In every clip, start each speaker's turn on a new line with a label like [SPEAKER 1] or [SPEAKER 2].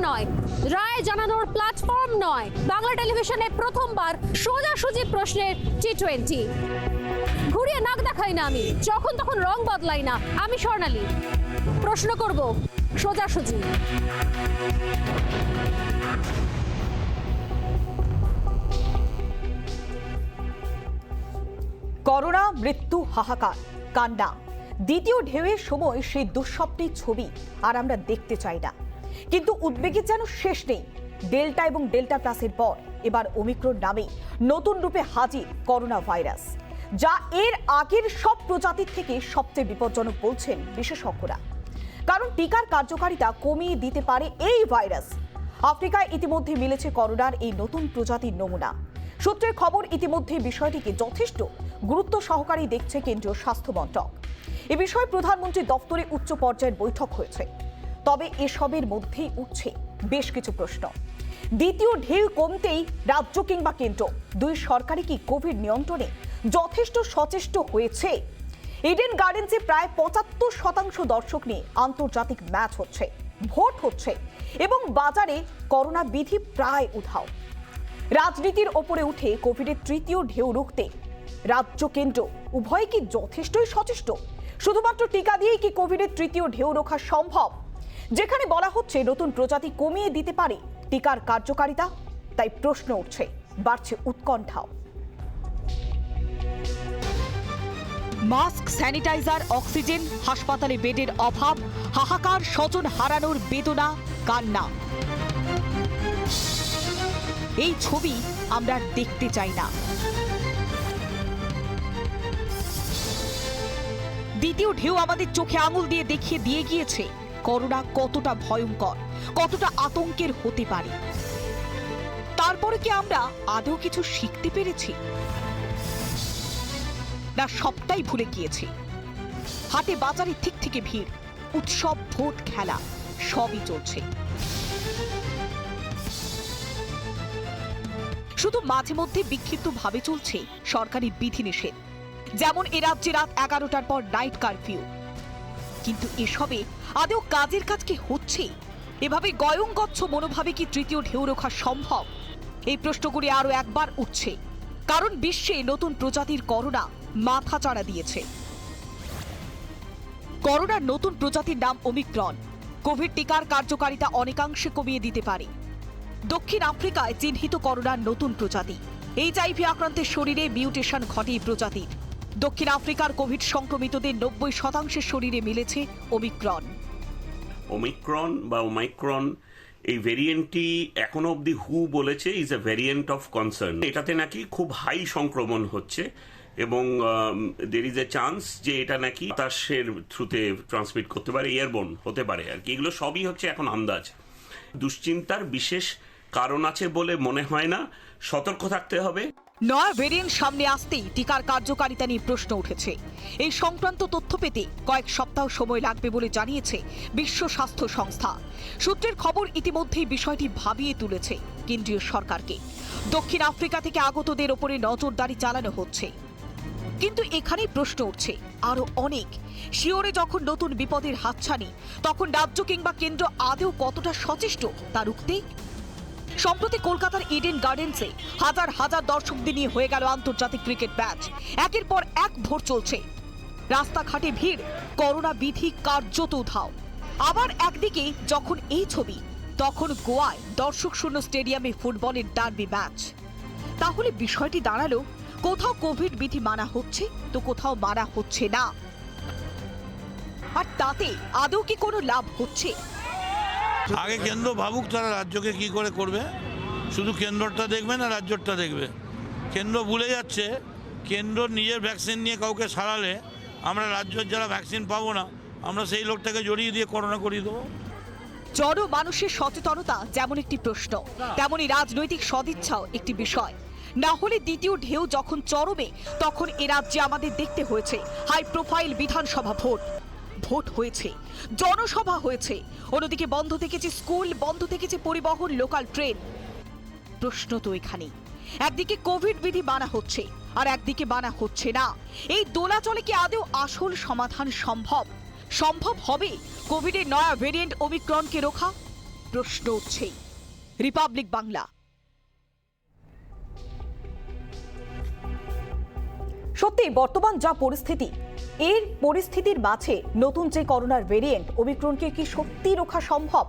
[SPEAKER 1] নয়, রায় জানানোর প্ল্যাটফর্ম নয়, বাংলা টেলিভিশনে প্রথমবার সোজাসুজি প্রশ্নের T20। ঘুরিয়ে নাক দেখাই না আমি, যখন তখন রং বদলাই না আমি। স্বর্ণালী, প্রশ্ন করব সোজাসুজি।
[SPEAKER 2] করোনা, মৃত্যু, হাহাকার, কান্না, দ্বিতীয় ঢেউয়ের সময় সেই দুঃস্বপ্নের ছবি আর আমরা দেখতে চাই না। কিন্তু উদ্বেগের যেন শেষ নেই। ডেল্টা এবং ডেল্টা প্লাসের পর এবার ওমিক্রন নামে নতুন রূপে হাজির করোনা ভাইরাস, যা এর আগের সব প্রজাতির থেকে সবচেয়ে বিপজ্জনক বলছেন বিশেষজ্ঞরা। কারণ টিকার কার্যকারিতা কমিয়ে দিতে পারে এই ভাইরাস। আফ্রিকায় ইতিমধ্যে মিলেছে করোনার এই নতুন প্রজাতির নমুনা। সূত্রের খবর, ইতিমধ্যে বিষয়টিকে যথেষ্ট গুরুত্ব সহকারে দেখছে কেন্দ্রীয় স্বাস্থ্য মন্ত্রক। এ বিষয়ে প্রধানমন্ত্রীর দপ্তরে উচ্চ পর্যায়ের বৈঠক হয়েছে। তবে এসবের মধ্যেই উঠছে বেশ কিছু প্রশ্ন। দ্বিতীয় ঢেউ কমতেই রাজ্য কিংবা কেন্দ্র দুই সরকারই কি কোভিড নিয়ন্ত্রণে যথেষ্ট সচেষ্ট হয়েছে? ইডেন গার্ডেন্সে প্রায় ৭৫% দর্শক নিয়ে আন্তর্জাতিক ম্যাচ হচ্ছে, ভোট হচ্ছে এবং বাজারে করোনা বিধি প্রায় উধাও। রাজনীতির ওপরে উঠে কোভিডের তৃতীয় ঢেউ রুখতে রাজ্য কেন্দ্র উভয় কি যথেষ্টই সচেষ্ট? শুধুমাত্র টিকা দিয়েই কি কোভিডের তৃতীয় ঢেউ রোখা সম্ভব? যেখানে বলা হচ্ছে নতুন প্রজাতি কমিয়ে দিতে পারে টিকার কার্যকারিতা, তাই প্রশ্ন উঠছে, বাড়ছে উৎকণ্ঠাও। মাস্ক, স্যানিটাইজার, অক্সিজেন, হাসপাতালে বেডের অভাব, হাহাকার, স্বজন হারানোর বেদনা, কান্না। এই ছবি আমরা দেখতে চাই না। দ্বিতীয় ঢেউ আমাদের চোখে আঙুল দিয়ে দেখিয়ে দিয়ে গিয়েছে করোনা কতটা ভয়ঙ্কর, কতটা আতঙ্কের হতে পারে। তারপরে কি আমরা আদৌ কিছু শিখতে পেরেছি, না সবটাই ভুলে গিয়েছি? হাটে বাজারে ঠিক থেকে ভিড়, উৎসব, ভোট, খেলা সবই চলছে। শুধু মাঝে মধ্যে বিক্ষিপ্ত ভাবে চলছে সরকারি বিধিনিষেধ, যেমন এ রাজ্যে রাত 11টার পর নাইট কারফিউ। কিন্তু এসবে আদৌ কাজের কাজ কি হচ্ছে? এভাবে গয়ঙ্গচ্ছ মনোভাবে কি তৃতীয় ঢেউ রোখা সম্ভব? এই প্রশ্নগুলি আরো একবার উঠছে, কারণ বিশ্বে নতুন প্রজাতির করোনা মাথাচাড়া দিয়েছে। করোনার নতুন প্রজাতির নাম ওমিক্রন। কোভিড টিকার কার্যকারিতা অনেকাংশে কমিয়ে দিতে পারে। দক্ষিণ আফ্রিকায় চিহ্নিত করোনার নতুন প্রজাতি। HIV আক্রান্তের শরীরে মিউটেশন ঘটে এই প্রজাতির। দক্ষিণ আফ্রিকার কোভিড সংক্রমিতদের 90% শরীরে মিলেছে ওমিক্রন।
[SPEAKER 3] ওমাইক্রন এই ভেরিয়েন্টটি এখনো অবধি হু বলেছে is a variant of concern. এটাতে নাকি খুব হাই সংক্রমণ হচ্ছে এবং দের ইজ এ চান্স যে এটা নাকি বাতাসের থ্রুতে ট্রান্সমিট করতে পারে, এয়ারবোর্ন হতে পারে আর কি। এগুলো সবই হচ্ছে এখন আন্দাজ। দুশ্চিন্তার বিশেষ কারণ আছে বলে মনে হয় না, সতর্ক থাকতে হবে।
[SPEAKER 2] নয়া ভেরিয়েন্ট সামনে আসতেই টিকার কার্যকারিতা নিয়ে প্রশ্ন উঠেছে। এই সংক্রান্ত তথ্য পেতে কয়েক সপ্তাহ সময় লাগবে বলে জানিয়েছে বিশ্ব স্বাস্থ্য সংস্থা। সূত্রের খবর, ইতিমধ্যেই বিষয়টি ভাবিয়ে তুলেছে কেন্দ্রীয় সরকারকে। দক্ষিণ আফ্রিকা থেকে আগতদের ওপরে নজরদারি চালানো হচ্ছে। কিন্তু এখানেই প্রশ্ন উঠছে আরো অনেক। শিওরে যখন নতুন বিপদের হাতছানি, তখন রাজ্য কিংবা কেন্দ্র আদৌ কতটা সচেষ্ট তা রুখতে? সম্প্রতি কলকাতার ইডেন গার্ডেন্সে হাজার হাজার দর্শকদের নিয়ে হয়ে গেল আন্তর্জাতিক ক্রিকেট ম্যাচ। একের পর এক ভোট চলছে, রাস্তাঘাটে ভিড়, করোনা বিধি কার্যত উধাও। আবার একদিকে যখন এই ছবি, তখন গোয়ায় দর্শক শূন্য স্টেডিয়ামে ফুটবলের ডার্বি ম্যাচ। তাহলে বিষয়টি দাঁড়ালো, কোথাও কোভিড বিধি মানা হচ্ছে তো কোথাও মানা হচ্ছে না। আর তাতে আদৌ কি কোনো লাভ হচ্ছে?
[SPEAKER 4] আগে কেন্দ্র ভাবুক তারা রাজ্যকে কি করে করবে। শুধু কেন্দ্রটা দেখবে না রাজ্যটা দেখবে। কেন্দ্র ভুলে যাচ্ছে, কেন্দ্র নিজের ভ্যাকসিন নিয়ে কাউকে সারালে আমরা রাজ্যের যারা ভ্যাকসিন পাবো না, আমরা সেই লোকটাকে জড়িয়ে দিয়ে করোনা করিয়ে দেবো।
[SPEAKER 2] জড় মানুষের সচেতনতা যেমন একটি প্রশ্ন, তেমনই রাজনৈতিক সদিচ্ছাও একটি বিষয়। না হলে দ্বিতীয় ঢেউ যখন চরমে, তখন এ রাজ্যে আমাদের দেখতে হয়েছে হাই প্রোফাইল বিধানসভা ভোট। ভোট হয়েছে, জনসভা হয়েছে, অন্যদিকে বন্ধ থেকেছে স্কুল, বন্ধ থেকেছে পরিবহন, লোকাল ট্রেন। প্রশ্ন তো এখানেই, একদিকে কোভিড বিধি মানা হচ্ছে আর একদিকে মানা হচ্ছে না। এই দোলাচলে কি আদৌ আসল সমাধান সম্ভব? সম্ভব হবে কোভিডের নয়া ভেরিয়েন্ট ওমিক্রনকে রোখা? প্রশ্ন উঠছেই। রিপাবলিক বাংলা। সত্যি বর্তমান যা পরিস্থিতি, এর পরিস্থিতির মাঝে নতুন যে করোনার ভেরিয়েন্ট ওমিক্রনকে কি সত্যি রোখা সম্ভব?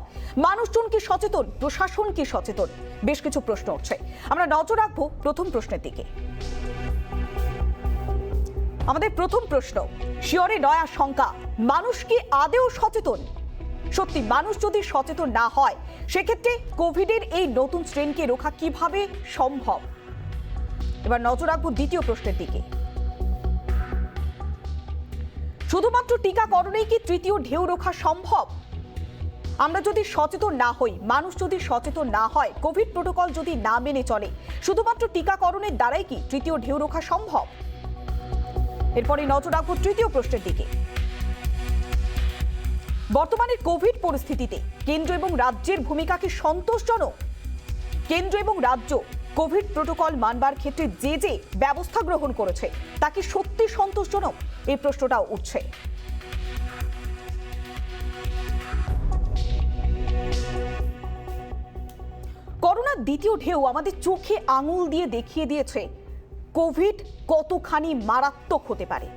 [SPEAKER 2] মানুষজন কি সচেতন? প্রশাসন কি সচেতন? বেশ কিছু প্রশ্ন উঠছে। আমরা নজর রাখবো প্রথম প্রশ্নের দিকে। আমাদের প্রথম প্রশ্ন, শিয়রে নয়া শঙ্কা, মানুষ কি আদেও সচেতন? সত্যি মানুষ যদি সচেতন না হয়, সেক্ষেত্রে কোভিডের এই নতুন স্ট্রেনকে রোখা কিভাবে সম্ভব? এবার নজর রাখবো দ্বিতীয় প্রশ্নের দিকে। শুধুমাত্র টিকাকরণেই কি তৃতীয় ঢেউ রোখা সম্ভব? আমরা যদি সচেতন না হই, মানুষ যদি সচেতন না হয়, কোভিড প্রোটোকল যদি না মেনে চলে, শুধুমাত্র টিকাকরণের দ্বারাই কি তৃতীয় ঢেউ রোখা সম্ভব? এরপরে নজর রাখবো তৃতীয় প্রশ্নের দিকে। বর্তমানে কোভিড পরিস্থিতিতে কেন্দ্র এবং রাজ্যের ভূমিকা কি সন্তোষজনক? কেন্দ্র এবং রাজ্য কোভিড প্রোটোকল মানবার ক্ষেত্রে যে যে ব্যবস্থা গ্রহণ করেছে তা কি সত্যি সন্তোষজনক? এই প্রশ্নটাও উঠছে। করোনার দ্বিতীয় ঢেউ আমাদের চোখে আঙুল দিয়ে দেখিয়ে দিয়েছে কোভিড কতখানি মারাত্মক হতে পারে।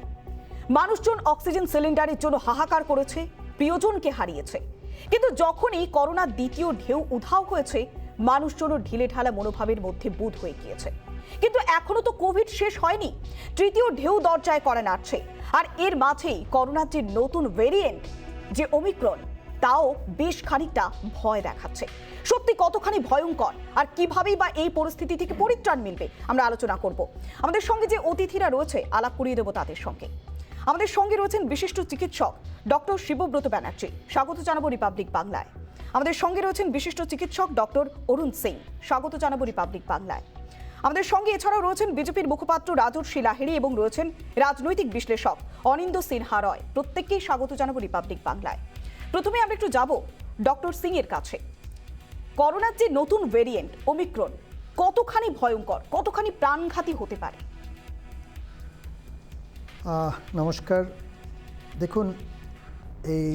[SPEAKER 2] মানুষজন অক্সিজেন সিলিন্ডারের জন্য হাহাকার করেছে, প্রিয়জনকে হারিয়েছে। কিন্তু যখনই করোনার দ্বিতীয় ঢেউ উধাও হয়েছে, মানুষজনও ঢিলেঢালা মনোভাবের মধ্যে বুঁদ হয়ে গিয়েছে। কিন্তু এখনো তো কোভিড শেষ হয়নি, তৃতীয় ঢেউ দরজায় কড়া নাড়ছে। আর এর মাঝেই করোনার যে নতুন ভেরিয়েন্ট, যে ওমিক্রন, তাও বেশ খানিকটা ভয় দেখাচ্ছে। সত্যি কতখানি ভয়ঙ্কর, আর কিভাবেই বা এই পরিস্থিতি থেকে পরিত্রাণ মিলবে, আমরা আলোচনা করব। আমাদের সঙ্গে যে অতিথিরা রয়েছে, আলাপ করিয়ে দেবো তাদের সঙ্গে। আমাদের সঙ্গে রয়েছেন বিশিষ্ট চিকিৎসক ডক্টর শিবব্রত ব্যানার্জি, স্বাগত জানাবো রিপাবলিক বাংলায়। আমাদের সঙ্গে রয়েছেন বিশিষ্ট চিকিৎসক ডক্টর অরুণ সিং, স্বাগত জানাবো রিপাবলিক বাংলায়। আমাদের সঙ্গে এছাড়াও রয়েছেন বিজেপির মুখপাত্র রাজর্ষি লাহিড়ী এবং রয়েছেন রাজনৈতিক বিশ্লেষক অনিন্দ সিনহা রয়। প্রত্যেককেই স্বাগত জানাবো রিপাবলিক বাংলায়। প্রথমে আমরা একটু যাব ডক্টর সিং এর কাছে। করোনার যে নতুন ভেরিয়েন্ট ওমিক্রন কতখানি ভয়ঙ্কর, কতখানি প্রাণঘাতী হতে পারে?
[SPEAKER 5] নমস্কার। দেখুন, এই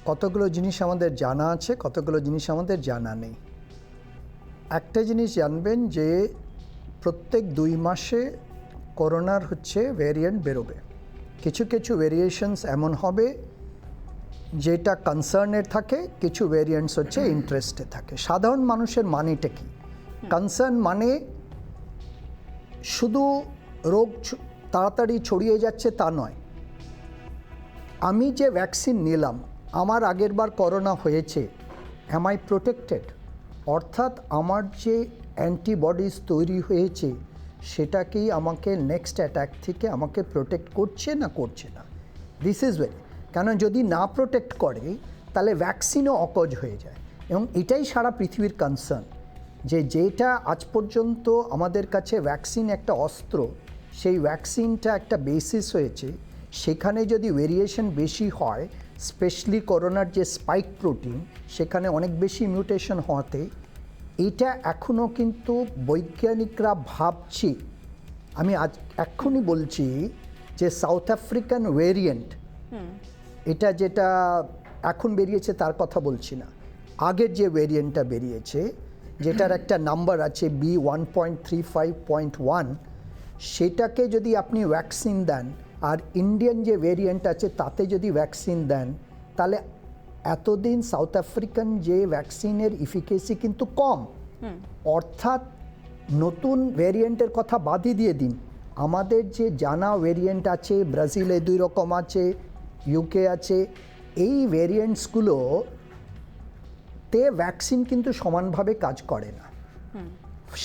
[SPEAKER 5] কতগুলো জিনিস আমাদের জানা আছে, কতগুলো জিনিস আমাদের জানা নেই। একটা জিনিস জানবেন যে প্রত্যেক 2 মাসে করোনার ভেরিয়েন্ট বেরোবে। কিছু কিছু ভেরিয়েশনস এমন হবে যেটা কনসার্নের থাকে, কিছু ভেরিয়েন্টস ইন্টারেস্টে থাকে। সাধারণ মানুষের মানেটা কি? কনসার্ন মানে শুধু রোগ তাড়াতাড়ি ছড়িয়ে যাচ্ছে তা নয়। আমি যে ভ্যাকসিন নিলাম, আমার আগের বার করোনা হয়েছে, অ্যাম আই প্রোটেক্টেড? অর্থাৎ আমার যে অ্যান্টিবডিজ তৈরি হয়েছে সেটাকেই আমাকে নেক্সট অ্যাটাক থেকে আমাকে প্রোটেক্ট করছে না করছে না? দিস ইজ ভেরি, কেন যদি না প্রোটেক্ট করে তাহলে ভ্যাকসিনও অকজ হয়ে যায়। এবং এটাই সারা পৃথিবীর কনসার্ন, যে যেটা আজ পর্যন্ত আমাদের কাছে ভ্যাকসিন একটা অস্ত্র, সেই ভ্যাকসিনটা একটা বেসিস হয়েছে, সেখানে যদি ভেরিয়েশন বেশি হয়, স্পেশালি করোনার যে স্পাইক প্রোটিন, সেখানে অনেক বেশি মিউটেশন হওয়াতে এটা এখনও কিন্তু বৈজ্ঞানিকরা ভাবছি, আমি আজ এক্ষুনি বলছি যে সাউথ আফ্রিকান ভেরিয়েন্ট, এটা যেটা এখন বেরিয়েছে তার কথা বলছি না, আগের যে ভেরিয়েন্টটা বেরিয়েছে, যেটার একটা নাম্বার আছে B1.35.1, সেটাকে যদি আপনি ভ্যাকসিন দেন আর ইন্ডিয়ান যে ভেরিয়েন্ট আছে তাতে যদি ভ্যাকসিন দেন, তাহলে এতদিন সাউথ আফ্রিকান যে ভ্যাকসিনের ইফিকেসি কিন্তু কম। অর্থাৎ নতুন ভেরিয়েন্টের কথা বাদই দিয়ে দিন, আমাদের যে জানা ভেরিয়েন্ট আছে, ব্রাজিলে 2 রকম আছে, ইউকে আছে, এই ভেরিয়েন্টসগুলোতে ভ্যাকসিন কিন্তু সমানভাবে কাজ করে না।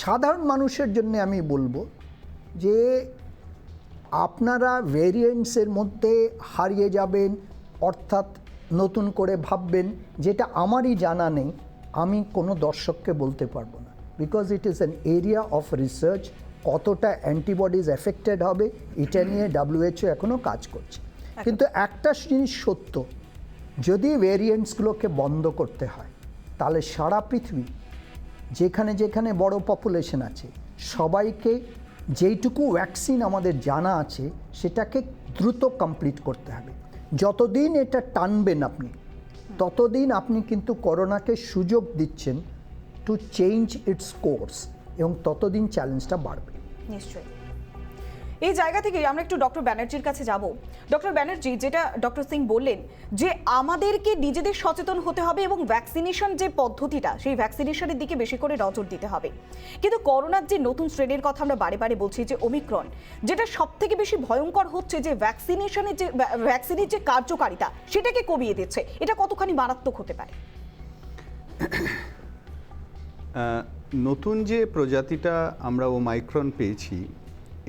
[SPEAKER 5] সাধারণ মানুষের জন্য আমি বলবো যে আপনারা ভেরিয়েন্টসের মধ্যে হারিয়ে যাবেন, অর্থাৎ নতুন করে ভাববেন, যেটা আমারই জানা নেই, আমি কোনো দর্শককে বলতে পারবো না, because it is an area of research. কতটা অ্যান্টিবডিজ এফেক্টেড হবে এটা নিয়ে WHO এখনও কাজ করছে। কিন্তু একটা জিনিস সত্য, যদি ভেরিয়েন্টসগুলোকে বন্ধ করতে হয়, তাহলে সারা পৃথিবী যেখানে যেখানে বড় পপুলেশন আছে, সবাইকে যেইটুকু ভ্যাকসিন আমাদের জানা আছে সেটাকে দ্রুত কমপ্লিট করতে হবে। যতদিন এটা টানবেন আপনি, ততদিন আপনি কিন্তু করোনাকে সুযোগ দিচ্ছেন টু চেঞ্জ ইটস কোর্স, এবং ততদিন চ্যালেঞ্জটা বাড়বে।
[SPEAKER 2] নিশ্চয়ই। এই জায়গা থেকে আমরা একটু ডক্টর ব্যানার্জির কাছে যাব। ডক্টর ব্যানার্জি, যেটা ডক্টর সিং বললেন যে আমাদেরকে নিজেদের সচেতন হতে হবে এবং ভ্যাকসিনেশন যে পদ্ধতিটা, সেই ভ্যাকসিনেশনের দিকে বেশি করে নজর দিতে হবে। কিন্তু করোনার যে নতুন শ্রেণীর কথা আমরা বারে বারে বলছি, যে ওমিক্রন, যেটা সব থেকে বেশি ভয়ঙ্কর হচ্ছে, যে ভ্যাকসিনের যে কার্যকারিতা সেটাকে কমিয়ে দিচ্ছে, এটা কতখানি মারাত্মক হতে পারে?
[SPEAKER 6] নতুন যে প্রজাতিটা আমরা ওমাইক্রন পেয়েছি,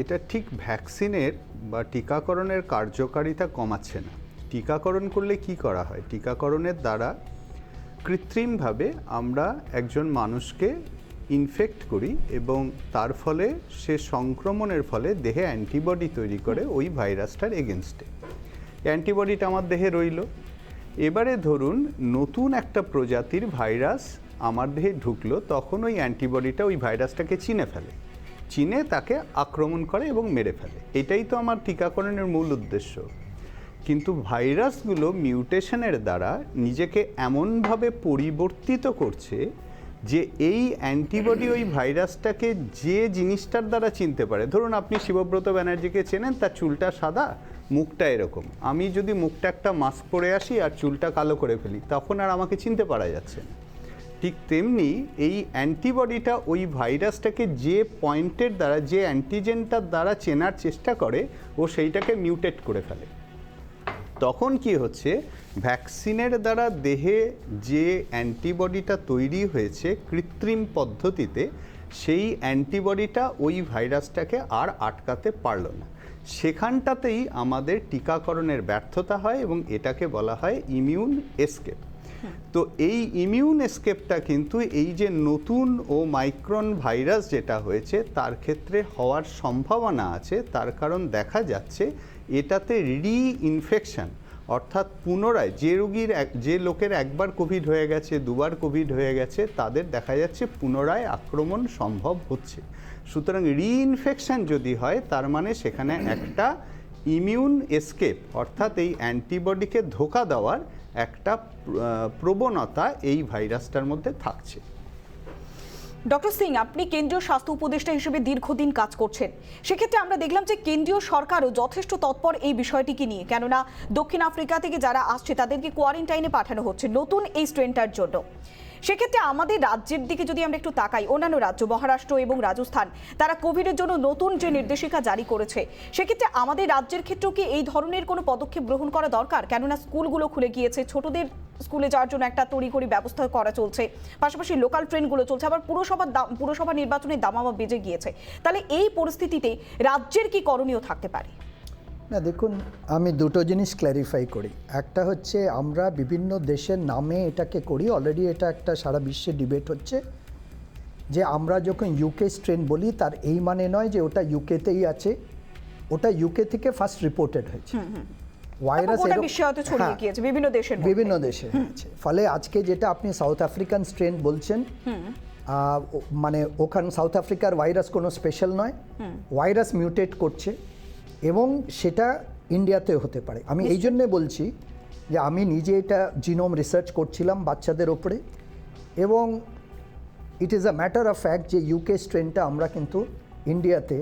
[SPEAKER 6] এটা ঠিক ভ্যাকসিনের বা টিকাকরণের কার্যকারিতা কমাচ্ছে না। টিকাকরণ করলে কি করা হয়? টিকাকরণের দ্বারা কৃত্রিমভাবে আমরা একজন মানুষকে ইনফেক্ট করি এবং তার ফলে সে সংক্রমণের ফলে দেহে অ্যান্টিবডি তৈরি করে ওই ভাইরাসটার এগেনস্টে। অ্যান্টিবডিটা আমার দেহে রইল। এবারে ধরুন নতুন একটা প্রজাতির ভাইরাস আমার দেহে ঢুকলো, তখন ওই অ্যান্টিবডিটা ওই ভাইরাসটাকে চিনে ফেলে, চিনে তাকে আক্রমণ করে এবং মেরে ফেলে। এটাই তো আমার টিকাকরণের মূল উদ্দেশ্য। কিন্তু ভাইরাসগুলো মিউটেশনের দ্বারা নিজেকে এমনভাবে পরিবর্তিত করছে যে এই অ্যান্টিবডি ওই ভাইরাসটাকে যে জিনিসটার দ্বারা চিনতে পারে। ধরুন আপনি শিবব্রত ব্যানার্জিকে চেনেন, তার চুলটা সাদা, মুখটা এরকম। আমি যদি মুখটা একটা মাস্ক পরে আসি আর চুলটা কালো করে ফেলি, তখন আর আমাকে চিনতে পারা যাচ্ছে না। ঠিক তেমনি এই অ্যান্টিবডিটা ওই ভাইরাসটাকে যে পয়েন্টের দ্বারা, যে অ্যান্টিজেনটার দ্বারা চেনার চেষ্টা করে, ও সেইটাকে মিউটেট করে ফেলে। তখন কি হচ্ছে, ভ্যাকসিনের দ্বারা দেহে যে অ্যান্টিবডিটা তৈরি হয়েছে কৃত্রিম পদ্ধতিতে, সেই অ্যান্টিবডিটা ওই ভাইরাসটাকে আর আটকাতে পারল না। সেখানটাতেই আমাদের টিকাকরণের ব্যর্থতা হয় এবং এটাকে বলা হয় ইমিউন এসকেপ। তো এই ইমিউন এসকেপটা কিন্তু এই যে নতুন ওমাইক্রন ভাইরাস যেটা হয়েছে তার ক্ষেত্রে হওয়ার সম্ভাবনা আছে। তার কারণ দেখা যাচ্ছে এটাতে রিইনফেকশন, অর্থাৎ পুনরায় যে লোকের একবার কোভিড হয়ে গেছে, দুবার কোভিড হয়ে গেছে, তাদের দেখা যাচ্ছে পুনরায় আক্রমণ সম্ভব হচ্ছে। সুতরাং রিইনফেকশন যদি হয়, তার মানে সেখানে একটা ইমিউন এসকেপ, অর্থাৎ এই অ্যান্টিবডিকে ধোঁকা দেওয়ার একটা প্রবণতা এই ভাইরাসটার মধ্যে থাকছে।
[SPEAKER 2] ডক্টর সিং, আপনি কেন্দ্রীয় স্বাস্থ্য উপদেষ্টা হিসেবে দীর্ঘদিন কাজ করছেন। সেক্ষেত্রে আমরা দেখলাম যে কেন্দ্রীয় সরকারও যথেষ্ট তৎপর এই বিষয়টিকে নিয়ে, কেননা দক্ষিণ আফ্রিকা থেকে যারা আসছে তাদেরকে কোয়ারেন্টাইনে পাঠানো হচ্ছে নতুন এই স্ট্রেনটার জন্য। সেক্ষেত্রে আমাদের রাজ্যের দিকে যদি আমরা একটু তাকাই, অন্যান্য রাজ্য মহারাষ্ট্র এবং রাজস্থান, তারা কোভিডের জন্য নতুন যে নির্দেশিকা জারি করেছে, সেক্ষেত্রে আমাদের রাজ্যের ক্ষেত্রেও কি এই ধরনের কোনো পদক্ষেপ গ্রহণ করা দরকার? কেননা স্কুলগুলো খুলে গিয়েছে, ছোটদের স্কুলে যাওয়ার জন্য একটা তড়িঘড়ি ব্যবস্থা করা চলছে, পাশাপাশি লোকাল ট্রেনগুলো চলছে, আবার পুরসভা নির্বাচনের দামামা বেজে গিয়েছে। তাহলে এই পরিস্থিতিতে রাজ্যের কি করণীয় থাকতে পারে?
[SPEAKER 5] না, দেখুন, আমি দুটো জিনিস ক্ল্যারিফাই করি। একটা হচ্ছে আমরা বিভিন্ন দেশের নামে এটাকে করি, অলরেডি এটা একটা সারা বিশ্বে ডিবেট হচ্ছে যে আমরা যখন ইউকে স্ট্রেন বলি, তার এই মানে নয় যে ওটা ইউকেতেই আছে, ওটা ইউকে থেকে ফার্স্ট রিপোর্টেড হয়েছে। ভাইরাস বিভিন্ন দেশে হয়েছে। ফলে আজকে যেটা আপনি সাউথ আফ্রিকান স্ট্রেন বলছেন, মানে ওখানে সাউথ আফ্রিকার ভাইরাস কোনো স্পেশাল নয়, ভাইরাস মিউটেট করছে এবং সেটা ইন্ডিয়াতে হতে পারে। আমি এই জন্যে বলছি যে আমি নিজে এটা জিনোম রিসার্চ করছিলাম বাচ্চাদের ওপরে, এবং it is a matter of fact যে ইউকে স্ট্রেনটা আমরা কিন্তু ইন্ডিয়াতে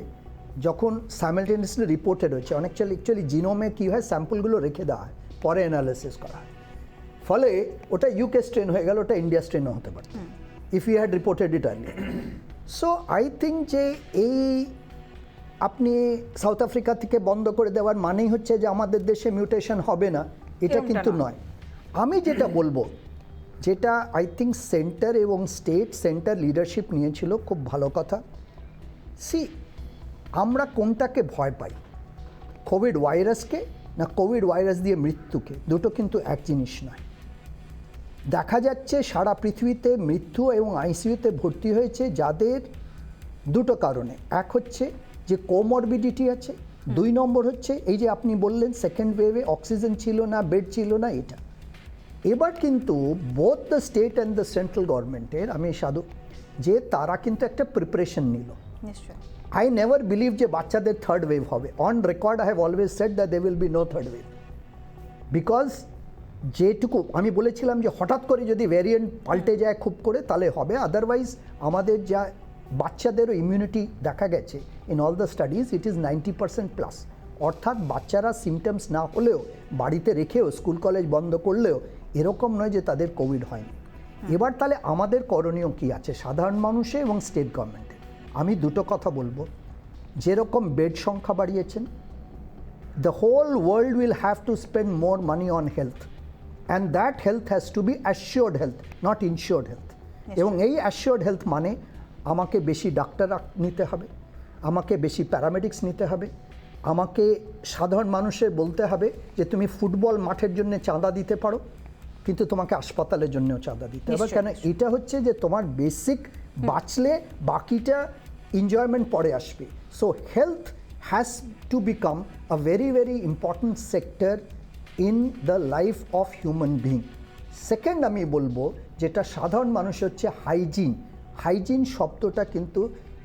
[SPEAKER 5] যখন সাইমালটেনিয়াসলি রিপোর্টেড হচ্ছে, অ্যাকচুয়ালি জিনোমে কী হয়, স্যাম্পলগুলো রেখে দেওয়া হয়, পরে অ্যানালিসিস করা হয়, ফলে ওটা ইউকে স্ট্রেন হয়ে গেল, ওটা ইন্ডিয়া স্ট্রেনও হতে পারে if you had reported it earlier. So I think যে এই আপনি সাউথ আফ্রিকা থেকে বন্ধ করে দেওয়ার মানেই হচ্ছে যে আমাদের দেশে মিউটেশন হবে না, এটা কিন্তু নয়। আমি যেটা বলবো, যেটা আই থিঙ্ক সেন্টার এবং সেন্টার লিডারশিপ নিয়েছিল, খুব ভালো কথা। আমরা কোনটাকে ভয় পাই, কোভিড ভাইরাসকে না কোভিড ভাইরাস দিয়ে মৃত্যুকে? দুটো কিন্তু এক জিনিস নয়। দেখা যাচ্ছে সারা পৃথিবীতে মৃত্যু এবং আইসিইউতে ভর্তি হয়েছে যাদের দুটো কারণে। এক হচ্ছে যে কোমরবিডিটি আছে, 2 নম্বর হচ্ছে এই যে আপনি বললেন সেকেন্ড ওয়েভে অক্সিজেন ছিল না, বেড ছিল না, এটা। এবার কিন্তু both the state and the central গভর্নমেন্টের আমি সাধু যে তারা কিন্তু একটা প্রিপারেশন নিল।
[SPEAKER 2] নিশ্চয়ই।
[SPEAKER 5] I never believe যে বাচ্চাদের থার্ড ওয়েভ হবে। On record I have always said that there will be no third wave, because যেটুকু আমি বলেছিলাম যে হঠাৎ করে যদি ভ্যারিয়েন্ট পাল্টে যায় খুব করে তাহলে হবে, আদারওয়াইজ আমাদের যা বাচ্চাদেরও ইমিউনিটি দেখা গেছে in all the studies it is 90% +। অর্থাৎ বাচ্চারা সিমটমস না হলেও বাড়িতে রেখেও স্কুল কলেজ বন্ধ করলেও এরকম নয় যে তাদের কোভিড হয়নি। এবার তাহলে আমাদের করণীয় কী আছে সাধারণ মানুষে এবং স্টেট গভর্নমেন্টের? আমি দুটো কথা বলবো। যেরকম বেড সংখ্যা বাড়িয়েছেন, the whole world will have to spend more money on health, and that health has to be assured health, not insured health. এবং এই assured health মানে আমাকে বেশি ডাক্তার নিতে হবে, আমাকে বেশি প্যারামেডিক্স নিতে হবে, আমাকে সাধারণ মানুষের বলতে হবে যে তুমি ফুটবল মাঠের জন্য চাঁদা দিতে পারো কিন্তু তোমাকে হাসপাতালের জন্যও চাঁদা দিতে হবে, কেন এটা হচ্ছে যে তোমার বেসিক বাঁচলে বাকিটা এনজয়মেন্ট পরে আসবে। So health has to become a very, very important sector in the life of human being. Second আমি বলবো যেটা সাধারণ মানুষ হচ্ছে হাইজিন। হাইজিন শব্দটা কিন্তু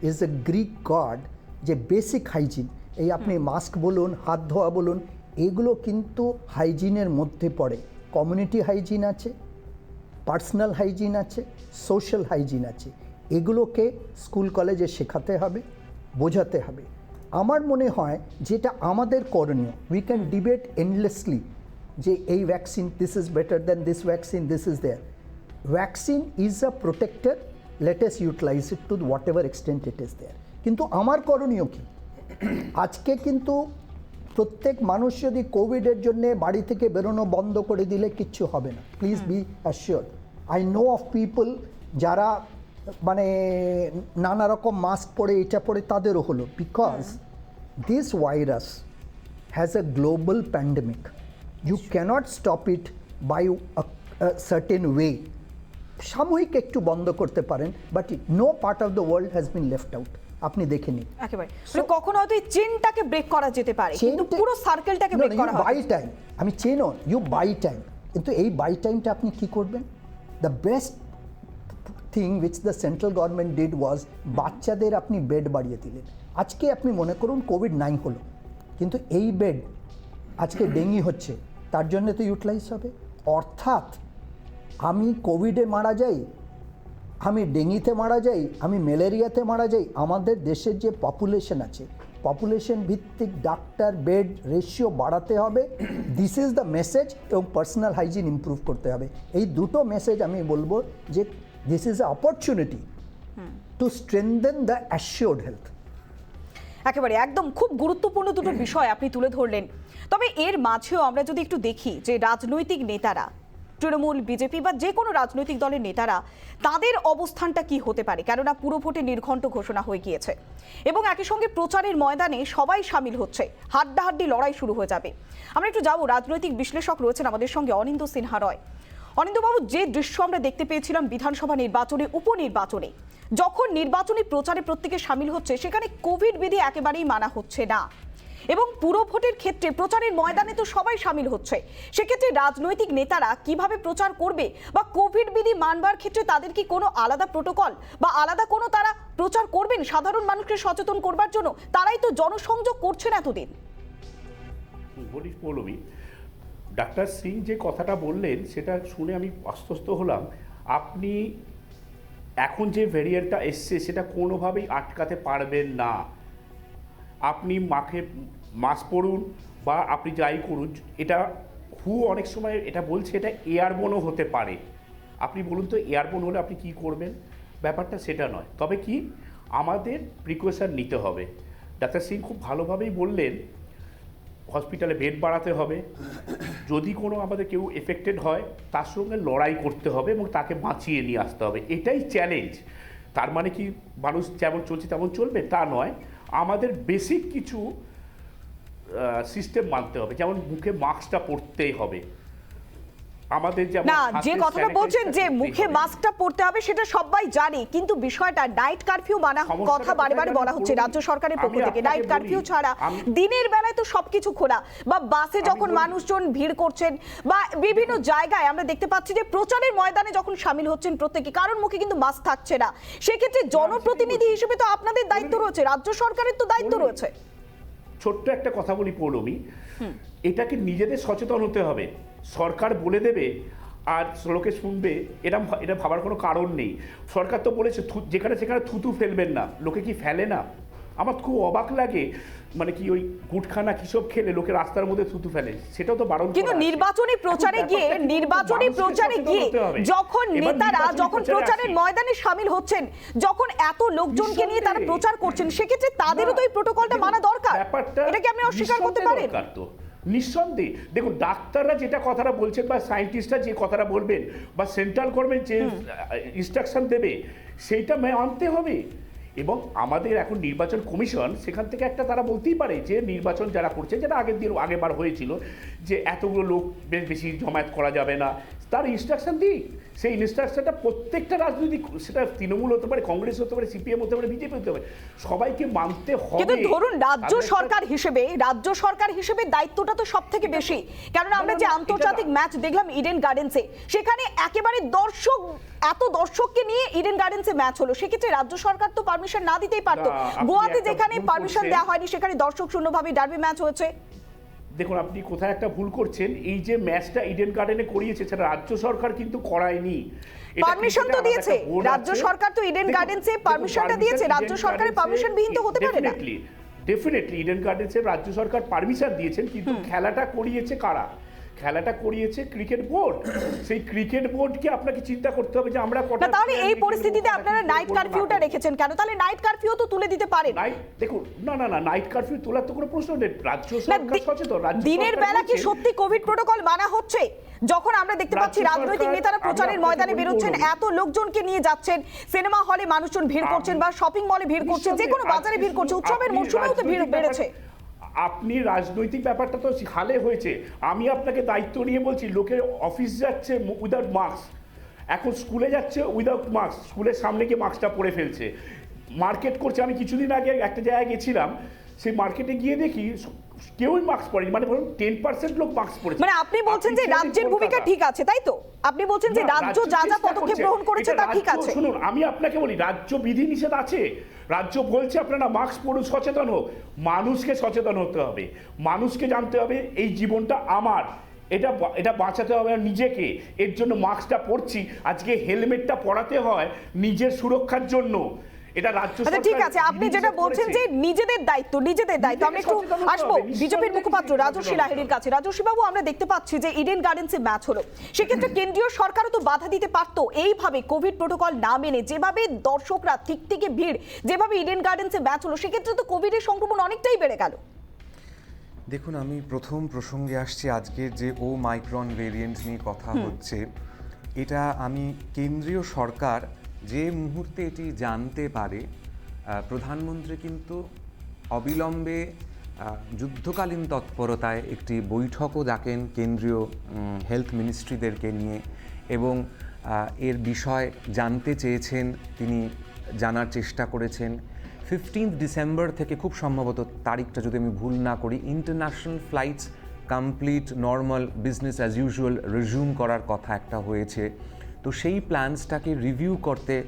[SPEAKER 5] ইজ এ গ্রিক গড, যে বেসিক হাইজিন, এই আপনি মাস্ক বলুন, হাত ধোয়া বলুন, এগুলো কিন্তু হাইজিনের মধ্যে পড়ে। কমিউনিটি হাইজিন আছে, পার্সোনাল হাইজিন আছে, সোশ্যাল হাইজিন আছে। এগুলোকে স্কুল কলেজে শেখাতে হবে, বোঝাতে হবে। আমার মনে হয় যেটা আমাদের করণীয়, উই ক্যান ডিবেট এন্ডলেসলি যে এই vaccine this is better than this vaccine, this is there. Vaccine is a protector, let us utilise it to whatever extent it is there. কিন্তু আমার করণীয় কি? আজকে কিন্তু প্রত্যেক মানুষ যদি কোভিডের জন্য বাড়ি থেকে বেরোনো বন্ধ করে দিলে কিচ্ছু হবে না, please be assured. I know of people যারা মানে নানা রকম মাস্ক পরে এটা পরে তাদেরও হলো, because this virus has a global pandemic, you cannot stop it by certain way. সাময়িক একটু বন্ধ করতে পারেন, but no part of the world has been left out. আপনি দেখে নিন
[SPEAKER 2] একেবারে মানে কখনো হয়তো এই চেনটাকে ব্রেক করা যেতে পারে, কিন্তু পুরো সার্কেলটাকে ব্রেক করা
[SPEAKER 5] বাই টাইম। আমি চেনও ইউ বাই টাইম, কিন্তু এই বাই টাইমটা আপনি কি করবেন? The best thing which the central government did was বাচ্চাদের আপনি বেড বাড়িয়ে দিলেন। আজকে আপনি মনে করুন কোভিড-9 হলো, কিন্তু এই বেড আজকে ডেঙ্গি হচ্ছে, তার জন্য তো ইউটিলাইজ হবে। অর্থাৎ আমি কোভিডে মারা যাই, আমি ডেঙ্গিতে মারা যাই, আমি ম্যালেরিয়াতে মারা যাই, আমাদের দেশের যে পপুলেশন আছে, পপুলেশন ভিত্তিক ডাক্তার বেড রেশিও বাড়াতে হবে। This is the message. এবং পার্সোনাল হাইজিন ইমপ্রুভ করতে হবে। এই দুটো মেসেজ আমি বলবো যে this is a opportunity to strengthen the assured health.
[SPEAKER 2] একেবারে একদম খুব গুরুত্বপূর্ণ দুটো বিষয় আপনি তুলে ধরলেন। তবে এর মাঝেও আমরা যদি একটু দেখি যে রাজনৈতিক নেতারা, তৃণমূল, বিজেপি বা যে কোনো রাজনৈতিক দলের নেতারা, তাদের অবস্থানটা কি হতে পারে, কেননা পুরো ভোটে নির্ঘণ্ট ঘোষণা হয়ে গিয়েছে এবং একই সঙ্গে প্রচারের ময়দানে সবাই সামিল হচ্ছে, হাড্ডাহাড্ডি লড়াই শুরু হয়ে যাবে। আমরা একটু যাবো, রাজনৈতিক বিশ্লেষক রয়েছেন আমাদের সঙ্গে অনিন্দ্য সিনহা রয়। অনিন্দ্যবাবু, যে দৃশ্য আমরা দেখতে পেয়েছিলাম বিধানসভা নির্বাচনে, উপনির্বাচনে, যখন নির্বাচনী প্রচারে প্রত্যেকে সামিল হচ্ছে, সেখানে কোভিড বিধি একেবারেই মানা হচ্ছে না এবং পুরো ভোটের ক্ষেত্রে প্রচারের ময়দানে তো সবাই সামিল হচ্ছে। সেক্ষেত্রে রাজনৈতিক নেতারা কিভাবে প্রচার করবে বা কোভিড বিধি মানবার ক্ষেত্রে তাদের কি কোনো আলাদা প্রোটোকল বা আলাদা কোনো তারা প্রচার করবেন সাধারণ মানুষকে সচেতন করবার জন্য? তারাই তো জনসংযোগ করছেন এতদিন।
[SPEAKER 7] বলিস পৌলমী, ডাক্তার সিং যে কথাটা বললেন সেটা শুনে আমি আশ্বস্ত হলাম। আপনি এখন যে ভ্যারিয়েন্টটা এসছে সেটা কোনোভাবেই আটকাতে পারবেন না। আপনি মাস্ক পরুন বা আপনি যাই করুন, এটা অনেক সময় এটা বলছে এটা এয়ারবোনও হতে পারে। আপনি বলুন তো এয়ারবোন হলে আপনি কি করবেন? ব্যাপারটা সেটা নয়, তবে কি আমাদের প্রিকশন নিতে হবে। ডাক্তার সিং খুব ভালোভাবেই বললেন, হসপিটালে বেড বাড়াতে হবে, যদি কোনো আমাদের কেউ এফেক্টেড হয় তার সঙ্গে লড়াই করতে হবে এবং তাকে বাঁচিয়ে নিয়ে আসতে হবে। এটাই চ্যালেঞ্জ। তার মানে কি মানুষ যেমন চলছে তেমন চলবে তা নয়, আমাদের বেসিক কিছু সিস্টেম মানতে হবে, যেমন মুখে মাস্কটা পরতেই হবে। আমাদের
[SPEAKER 2] না, যে কথাটা বলছেন যে মুখে মাস্কটা পরতে হবে সেটা সবাই জানে, কিন্তু বিষয়টা নাইট কারফিউ মানা কথা বারে বলা হচ্ছে রাজ্য সরকারের পক্ষ থেকে। নাইট কারফিউ ছাড়া দিনের বেলায় তো সবকিছু খোলা, বা বাসে যখন মানুষজন ভিড় করছেন বা বিভিন্ন জায়গায় আমরা দেখতে পাচ্ছি যে প্রচারের ময়দানে যখন সামিল হচ্ছেন প্রত্যেকে, কারণ মুখে কিন্তু মাস্ক থাকছে না। সেক্ষেত্রে জনপ্রতিনিধি হিসেবে তো আপনাদের দায়িত্ব রয়েছে, রাজ্য সরকারের তো দায়িত্ব রয়েছে।
[SPEAKER 7] ছোট্ট একটা কথা বলি পৌলমী, এটাকে নিজেদের সচেতন হতে হবে। সরকার বলে দেবে আর লোকে শুনবে, এটা ভাবার কোনো কারণ নেই। সরকার তো বলেছে যেখানে সেখানে থুতু ফেলবেন না, লোকে কি ফেলে না? আমার খুব অবাক লাগে, মানে কি ওই গুটখানা কিসব খেলে লোকে রাস্তার মধ্যে থুতু ফেলে, সেটাও তো বারণ করা
[SPEAKER 2] কিন্তু
[SPEAKER 7] আছে।
[SPEAKER 2] নির্বাচনী প্রচারে গিয়ে যখন নেতারা যখন প্রচারের ময়দানে শামিল হচ্ছেন, যখন এত লোকজনকে নিয়ে তারা প্রচার করছেন, সেক্ষেত্রে তাদেরও তো এই প্রটোকলটা মানা দরকার। এটা কি আপনি অস্বীকার করতে পারেন?
[SPEAKER 7] নিঃসন্দেহে দেখুন, ডাক্তাররা যেটা কথাটা বলছেন বা সায়েন্টিস্টরা যে কথাটা বলবেন বা সেন্ট্রাল গভর্নমেন্ট যে ইনস্ট্রাকশন দেবে সেইটা মানতে হবে। এবং আমাদের এখন নির্বাচন কমিশন সেখান থেকে একটা তারা বলতেই পারে যে নির্বাচন যারা করছে, যেটা আগেরবার হয়েছিল, যে এতগুলো লোক বেশি জমায়েত করা যাবে না, তার ইনস্ট্রাকশন দিই। সেই ইনস্ট্রাকশনটা প্রত্যেকটা রাজনৈতিক, সেটা তৃণমূল হতে পারে, কংগ্রেস হতে পারে, সিপিএম হতে পারে, বিজেপি হতে পারে, সবাইকে মানতে হবে।
[SPEAKER 2] কিন্তু ধরুন রাজ্য সরকার হিসেবে দায়িত্বটা তো সব থেকে বেশি, কারণ আমরা যে আন্তর্জাতিক ম্যাচ দেখলাম ইডেন গার্ডেন্সে, সেখানে একেবারে এত দর্শককে নিয়ে ইডেন গার্ডেন্সে ম্যাচ হলো, সেক্ষেত্রে রাজ্য সরকার তো পারমিশন না দিতেই পারতো। গোয়াতে যেখানে পারমিশন দেওয়া হয়নি, সেখানে দর্শক শূন্যভাবে ডার্বি ম্যাচ হয়েছে।
[SPEAKER 7] দেখুন, আপনি কোথায় একটা ভুল করছেন। এই যে ম্যাচটা ইডেন গার্ডেনে করিয়েছে, সেটা রাজ্য সরকার কিন্তু করায়নি।
[SPEAKER 2] পারমিশন তো দিয়েছে রাজ্য সরকার, তো ইডেন গার্ডেন্সে পারমিশনটা দিয়েছে, রাজ্য সরকারের পারমিশন বিহীন তো হতে পারে না।
[SPEAKER 7] ডেফিনেটলি ইডেন গার্ডেন্সে রাজ্য সরকার পারমিশন দিয়েছেন, কিন্তু খেলাটা করিয়েছে কারা? খেলাটা করিয়েছে ক্রিকেট বোর্ড। সেই ক্রিকেট বোর্ডকে আপনাকে চিন্তা করতে হবে যে আমরা
[SPEAKER 2] না, তাহলে এই পরিস্থিতিতে আপনারা নাইট কারফিউটা রেখেছেন কেন? তাহলে নাইট কারফিউ তো তুলে দিতে পারেন।
[SPEAKER 7] দেখুন, না নাইট কারফিউ তোলার তো কোনো প্রশ্ন নেই। রাজ্য সরকার সচেতন।
[SPEAKER 2] দিনের বেলা কি সত্যি কোভিড প্রোটোকল মানা হচ্ছে? যখন আমরা দেখতে পাচ্ছি রাজনৈতিক নেতারা প্রচারের ময়দানে বেরোচ্ছেন, এত লোকজনকে নিয়ে যাচ্ছেন, সিনেমা হলে মানুষজন ভিড় করছেন বা শপিং মলে ভিড় করছেন, যে কোনো বাজারে ভিড় করছে, উৎসবের মরশুমেও তো ভিড় বেড়েছে।
[SPEAKER 7] আপনি রাজনৈতিক ব্যাপারটা তো হালে হয়েছে। আমি আপনাকে দায়িত্ব নিয়ে বলছি, লোকে অফিস যাচ্ছে উইদাউট মাস্ক, এখন স্কুলে যাচ্ছে উইদাউট মাস্ক, স্কুলের সামনে গিয়ে মাস্কটা পরে ফেলছে, মার্কেট করছে। আমি কিছুদিন আগে একটা জায়গায় গেছিলাম, সেই মার্কেটে গিয়ে দেখি কেউই মাস্ক পরেনি, মানে ধরুন 10% লোক মাস্ক পরেছে।
[SPEAKER 2] মানে আপনি বলছেন যে রাজ্যের ভূমিকা ঠিক আছে, তাই তো? আপনি বলছেন যে রাজ্য যা যা পদক্ষেপ গ্রহণ করেছে তা ঠিক আছে।
[SPEAKER 7] শুনুন, আমি আপনাকে বলি, রাজ্য বিধিনিষেধ আছে, রাজ্য বলছে আপনারা মাস্ক পরুন, সচেতন হোক। মানুষকে সচেতন হতে হবে, মানুষকে জানতে হবে এই জীবনটা আমার, এটা বাঁচাতে হবে নিজেকে, এর জন্য মাস্কটা পরছি। আজকে হেলমেটটা পরাতে হয় নিজের সুরক্ষার জন্য। এটা রাজ্য সরকার।
[SPEAKER 2] ঠিক আছে, আপনি যেটা বলছেন যে নিজেদের দায়িত্ব। আমি একটু আসবো বিজেপির মুখপাত্র রাজস্বী লাহিড়ীর কাছে। রাজস্বী বাবু, আমরা দেখতে পাচ্ছি যে ইডেন গার্ডেন্সে ম্যাচ হলো, সেক্ষেত্রে কেন্দ্রীয় সরকারও তো বাধা দিতে পারতো। এইভাবে কোভিড প্রোটোকল না মেনে যেভাবে দর্শকরা ঠিক থেকে ভিড়, যেভাবে ইডেন গার্ডেন্সে ম্যাচ হলো, সেক্ষেত্রে তো কোভিডের সংক্রমণ অনেকটাই বেড়ে গেল।
[SPEAKER 8] দেখুন, আমি প্রথম প্রসঙ্গে আসছি, আজকের যে ওমাইক্রন ভেরিয়েন্ট নিয়ে কথা হচ্ছে, এটা আমি কেন্দ্রীয় সরকার যে মুহূর্তে এটি জানতে পারে, প্রধানমন্ত্রী কিন্তু অবিলম্বে যুদ্ধকালীন তৎপরতায় একটি বৈঠকও ডাকেন কেন্দ্রীয় হেলথ মিনিস্ট্রিদেরকে নিয়ে, এবং এর বিষয় জানতে চেয়েছেন, তিনি জানার চেষ্টা করেছেন। 15 ডিসেম্বর থেকে খুব সম্ভবত, তারিখটা যদি আমি ভুল না করি, international flights complete normal business as usual resume করার কথা একটা হয়েছে। তো সেই প্ল্যান্সটাকে রিভিউ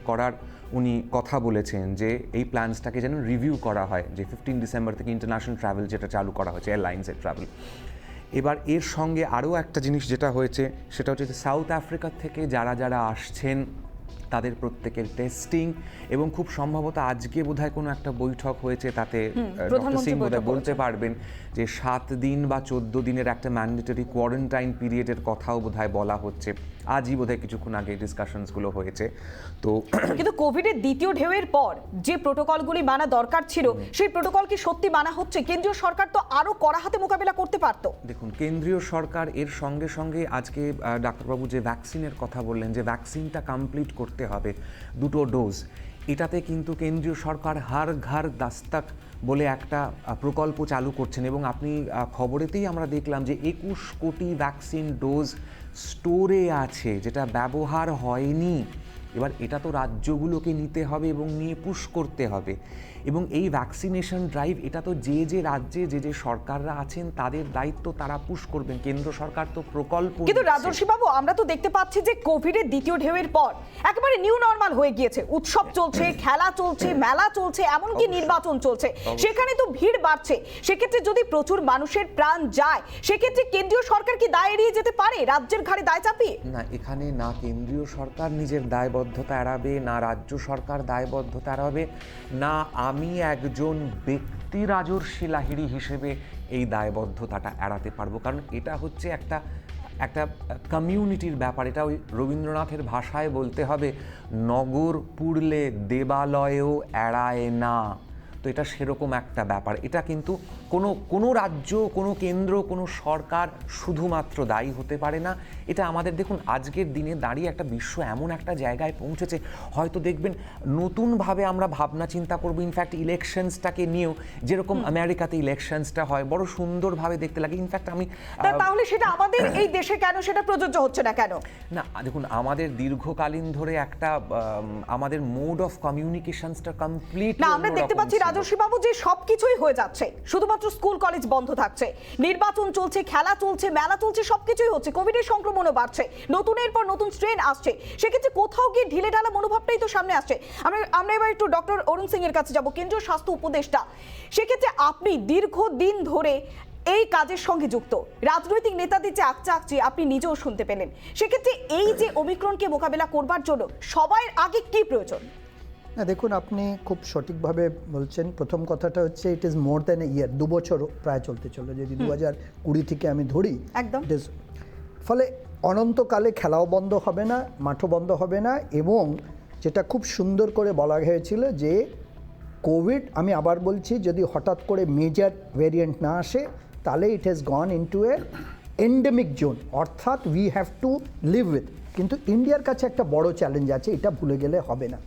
[SPEAKER 8] করার উনি কথা বলেছেন, যে এই প্ল্যান্সটাকে যেন রিভিউ করা হয়, যে 15 ডিসেম্বর থেকে ইন্টারন্যাশনাল ট্রাভেল যেটা চালু করা হয়েছে, এয়ারলাইন্সের ট্রাভেল। এবার এর সঙ্গে আরও একটা জিনিস যেটা হয়েছে, সেটা হচ্ছে যে সাউথ আফ্রিকা থেকে যারা আসছেন তাদের প্রত্যেকের টেস্টিং, এবং খুব সম্ভবত আজকে বোধহয় কোনো একটা বৈঠক হয়েছে, তাতে ডক্টর সিং বোধহয় বলতে পারবেন যে 7 দিন বা 14 দিনের একটা ম্যান্ডেটরি কোয়ারেন্টাইন পিরিয়ডের কথাও বোধহয় বলা হচ্ছে। আজই বোধহয় কিছুক্ষণ আগে ডিসকাশনসগুলো হয়েছে। তো
[SPEAKER 2] কিন্তু কোভিডের দ্বিতীয় ঢেউয়ের পর যে প্রোটোকলগুলি মানা দরকার ছিল, সেই প্রোটোকল কি সত্যি মানা হচ্ছে? কেন্দ্রীয় সরকার তো আরো কড়া হাতে মোকাবিলা করতে পারতো।
[SPEAKER 8] দেখুন, কেন্দ্রীয় সরকার এর সঙ্গে সঙ্গে আজকে ডাক্তারবাবু যে ভ্যাকসিনের কথা বললেন, যে ভ্যাকসিনটা কমপ্লিট করতে হবে 2টো ডোজ, এটাতে কিন্তু কেন্দ্রীয় সরকার হার ঘর দাস্তাক বলে একটা প্রকল্প চালু করছেন, এবং আপনি খবরেতেই আমরা দেখলাম যে 21 কোটি ভ্যাকসিন ডোজ স্টোরে আছে, যেটা ব্যবহার হয়নি। এবার এটা তো রাজ্যগুলোকে নিতে হবে এবং নিয়ে পুশ করতে হবে। এবং এই ভ্যাকসিনেশন ড্রাইভ এটা তো যে রাজ্যে যে সরকাররা আছেন তাদের দায়িত্ব, তারা পুশ করবেন। কেন্দ্র সরকার তো প্রকল্প
[SPEAKER 2] কিন্তু
[SPEAKER 8] নিচ্ছে।
[SPEAKER 2] রাজর্ষি বাবু, আমরা তো দেখতে পাচ্ছি যে কোভিডের দ্বিতীয় ঢেউয়ের পর একেবারে নিউ নরমাল হয়ে গিয়েছে। উৎসব চলছে, খেলা চলছে, মেলা চলছে, এমনকি নির্বাচন চলছে, সেখানে তো ভিড় বাড়ছে। সেক্ষেত্রে যদি প্রচুর মানুষের প্রাণ যায়, সেক্ষেত্রে কেন্দ্রীয় সরকার কি দায় এড়িয়ে যেতে পারে রাজ্যের ঘাড়ে দায় চাপিয়ে?
[SPEAKER 8] না, এখানে না কেন্দ্রীয় সরকার নিজের দায়বদ্ধতা এড়াবে, না রাজ্য সরকার দায়বদ্ধতা এড়াবে, না আমি একজন ব্যক্তি রাজর্ষি লাহিড়ী হিসেবে এই দায়বদ্ধতাটা এড়াতে পারবো। কারণ এটা হচ্ছে একটা কমিউনিটির ব্যাপার। এটা ওই রবীন্দ্রনাথের ভাষায় বলতে হবে, নগর পুড়লে দেবালয়েও এড়ায় না। তো এটা সেরকম একটা ব্যাপার। এটা কিন্তু কোনো রাজ্য, কোনো কেন্দ্র, কোনো সরকার শুধুমাত্র দায়ী হতে পারে না। এটা আমাদের দেখুন আজকের দিনে দাঁড়িয়ে একটা বিশ্ব এমন একটা জায়গায় পৌঁছেছে, হয়তো দেখবেন নতুনভাবে আমরা ভাবনা চিন্তা করবো। ইনফ্যাক্ট ইলেকশনসটাকে নিয়েও, যেরকম আমেরিকাতে ইলেকশনসটা হয় বড় সুন্দরভাবে দেখতে লাগে। ইনফ্যাক্ট আমি
[SPEAKER 2] তাহলে সেটা আমাদের এই দেশে কেন সেটা প্রযোজ্য হচ্ছে না কেন?
[SPEAKER 8] না দেখুন, আমাদের দীর্ঘকালীন ধরে একটা আমাদের মোড অফ কমিউনিকেশনসটা কমপ্লিট
[SPEAKER 2] না, আমরা দেখতে পাচ্ছি রাজর্ষি বাবু যে সবকিছুই হয়ে যাচ্ছে, শুধুমাত্র স্কুল কলেজ বন্ধ থাকছে, নির্বাচন চলছে, খেলা চলছে, মেলা চলছে, সবকিছুই হচ্ছে, কোভিডের সংক্রমণও বাড়ছে, নতুনের পর নতুন স্ট্রেন আসছে। সেক্ষেত্রে কোথাও গিয়ে ঢিলে ঢালা মনোভাবটাই তো সামনে আসছে। আমরা এবার একটু ডক্টর অরুণ সিং এর কাছে যাব, কেন্দ্রীয় স্বাস্থ্য উপদেষ্টা। সেক্ষেত্রে আপনি দীর্ঘদিন ধরে এই কাজের সঙ্গে যুক্ত, রাজনৈতিক নেতাদের যে আকচি আপনি নিজেও শুনতে পেলেন। সেক্ষেত্রে এই যে ওমিক্রনকে মোকাবেলা করবার জন্য সবার আগে কি প্রয়োজন?
[SPEAKER 5] না দেখুন, আপনি খুব সঠিকভাবে বলছেন। প্রথম কথাটা হচ্ছে it is more than a ইয়ার, 2 বছর প্রায় চলতে চলে, যদি 2020 থেকে আমি ধরি
[SPEAKER 2] একদম।
[SPEAKER 5] ফলে অনন্তকালে খেলাও বন্ধ হবে না, মাঠও বন্ধ হবে না। এবং যেটা খুব সুন্দর করে বলা হয়েছিল যে কোভিড, আমি আবার বলছি, যদি হঠাৎ করে মেজর ভেরিয়েন্ট না আসে তাহলে it has gone into a endemic zone, অর্থাৎ we have to live with. কিন্তু ইন্ডিয়ার কাছে একটা বড় চ্যালেঞ্জ আছে, এটা ভুলে গেলে হবে না।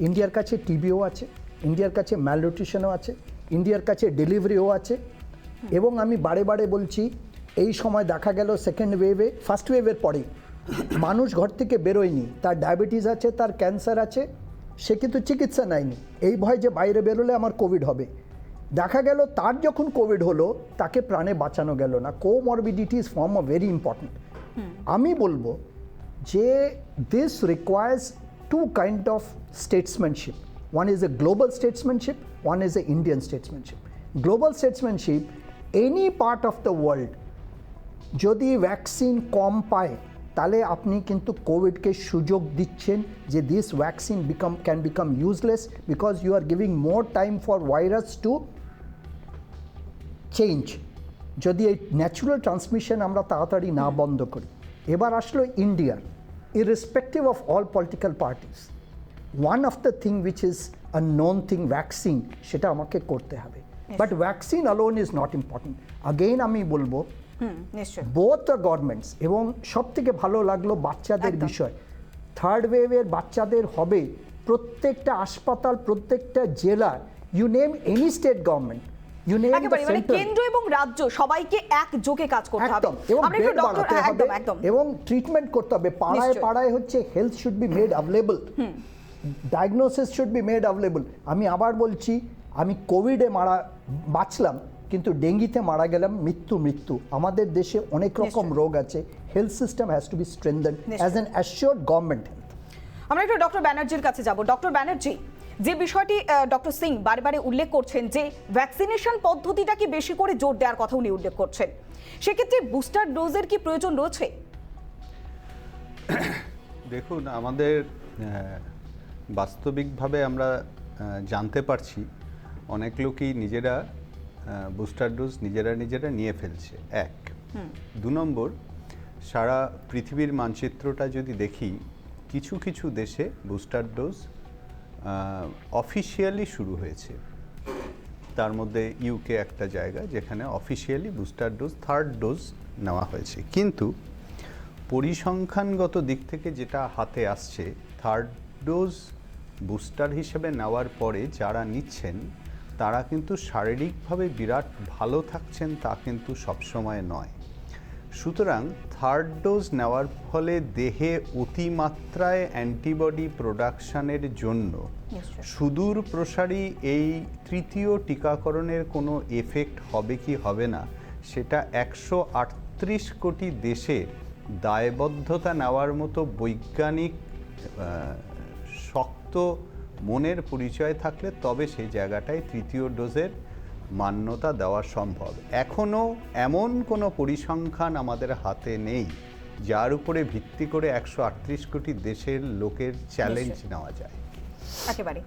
[SPEAKER 5] ইন্ডিয়ার কাছে টিবিও আছে, ইন্ডিয়ার কাছে ম্যালনিউট্রিশনও আছে, ইন্ডিয়ার কাছে ডেলিভারিও আছে। এবং আমি বারে বারে বলছি, এই সময় দেখা গেল সেকেন্ড ওয়েভে, ফার্স্ট ওয়েভের পরে মানুষ ঘর থেকে বেরোয়নি, তার ডায়াবেটিস আছে, তার ক্যান্সার আছে, সে কিন্তু চিকিৎসা নেয়নি, এই ভয় যে বাইরে বেরোলে আমার কোভিড হবে। দেখা গেল তার যখন কোভিড হলো, তাকে প্রাণে বাঁচানো গেল না। Comorbidities form a very important. আমি বলবো যে this requires two kind of statesmanship. One is a global statesmanship, one is a Indian statesmanship. Global statesmanship, any part of the world যদি ভ্যাকসিন কম পায় তাহলে আপনি কিন্তু কোভিডকে সুযোগ দিচ্ছেন যে this vaccine can become useless because you are giving more time for virus to change. যদি এই ন্যাচুরাল ট্রান্সমিশন আমরা তাড়াতাড়ি না বন্ধ করি। এবার আসলো ইন্ডিয়ার, irrespective of all political parties, one of the thing which is a known thing, vaccine, সেটা আমাকে করতে হবে। But vaccine alone is not important. Again আমি বলবো, both the governments, এবং সব থেকে ভালো লাগলো বাচ্চাদের বিষয়, থার্ড ওয়েভের বাচ্চাদের হবে প্রত্যেকটা হাসপাতাল, প্রত্যেকটা জেলা, you name any state government,
[SPEAKER 2] কেন্দ্র এবং রাজ্য সবাইকে একযোগে কাজ করতে হবে
[SPEAKER 5] এবং ট্রিটমেন্ট করতে হবে। পাড়ায় পাড়ায় হচ্ছে health should be made available, diagnosis should be made available. আমি আবার বলছি, আমি কোভিডে বাঁচলাম, কিন্তু ডেঙ্গিতে মারা গেলাম, মৃত্যু। আমাদের দেশে অনেক রকম রোগ আছে। Health system has to be strengthened as an assured government health.
[SPEAKER 2] আমরা একটু ডক্টর ব্যানার্জির কাছে যাব। ডক্টর ব্যানার্জি, যে বিষয়টি ডক্টর সিং বারে উল্লেখ করছেন যে ভ্যাকসিনেশন পদ্ধতিটাকে বেশি করে জোর দেওয়ার কথা উনি উল্লেখ করছেন, সেক্ষেত্রে বুস্টার ডোজের কি প্রয়োজন রয়েছে?
[SPEAKER 6] দেখুন, আমাদের বাস্তবিকভাবে আমরা জানতে পারছি অনেক লোকই নিজেরা বুস্টার ডোজ নিজেরা নিয়ে ফেলছে। 1, 2 নম্বর, সারা পৃথিবীর মানচিত্রটা যদি দেখি, কিছু দেশে বুস্টার ডোজ অফিসিয়ালি শুরু হয়েছে। তার মধ্যে ইউকে একটা জায়গা যেখানে officially booster dose, third dose নেওয়া হয়েছে। কিন্তু পরিসংখ্যানগত দিক থেকে যেটা হাতে আসছে, থার্ড ডোজ বুস্টার হিসেবে নেওয়ার পরে যারা নিচ্ছেন তারা কিন্তু শারীরিকভাবে বিরাট ভালো থাকছেন, তা কিন্তু সবসময় নয়। সুতরাং থার্ড ডোজ নেওয়ার ফলে দেহে অতিমাত্রায় অ্যান্টিবডি প্রোডাকশনের জন্য সুদূর প্রসারী এই তৃতীয় টিকাকরণের কোনো এফেক্ট হবে কি হবে না সেটা 138 কোটি দেশের দায়বদ্ধতা নেওয়ার মতো বৈজ্ঞানিক শক্ত মনের পরিচয় থাকলে তবে সেই জায়গাটায় তৃতীয় ডোজের মান্যতা দেওয়া সম্ভব। এখনও এমন কোনো পরিসংখ্যান আমাদের হাতে নেই যার উপরে ভিত্তি করে 138 কোটি দেশের লোকের চ্যালেঞ্জ নেওয়া যায়।
[SPEAKER 2] একেবারে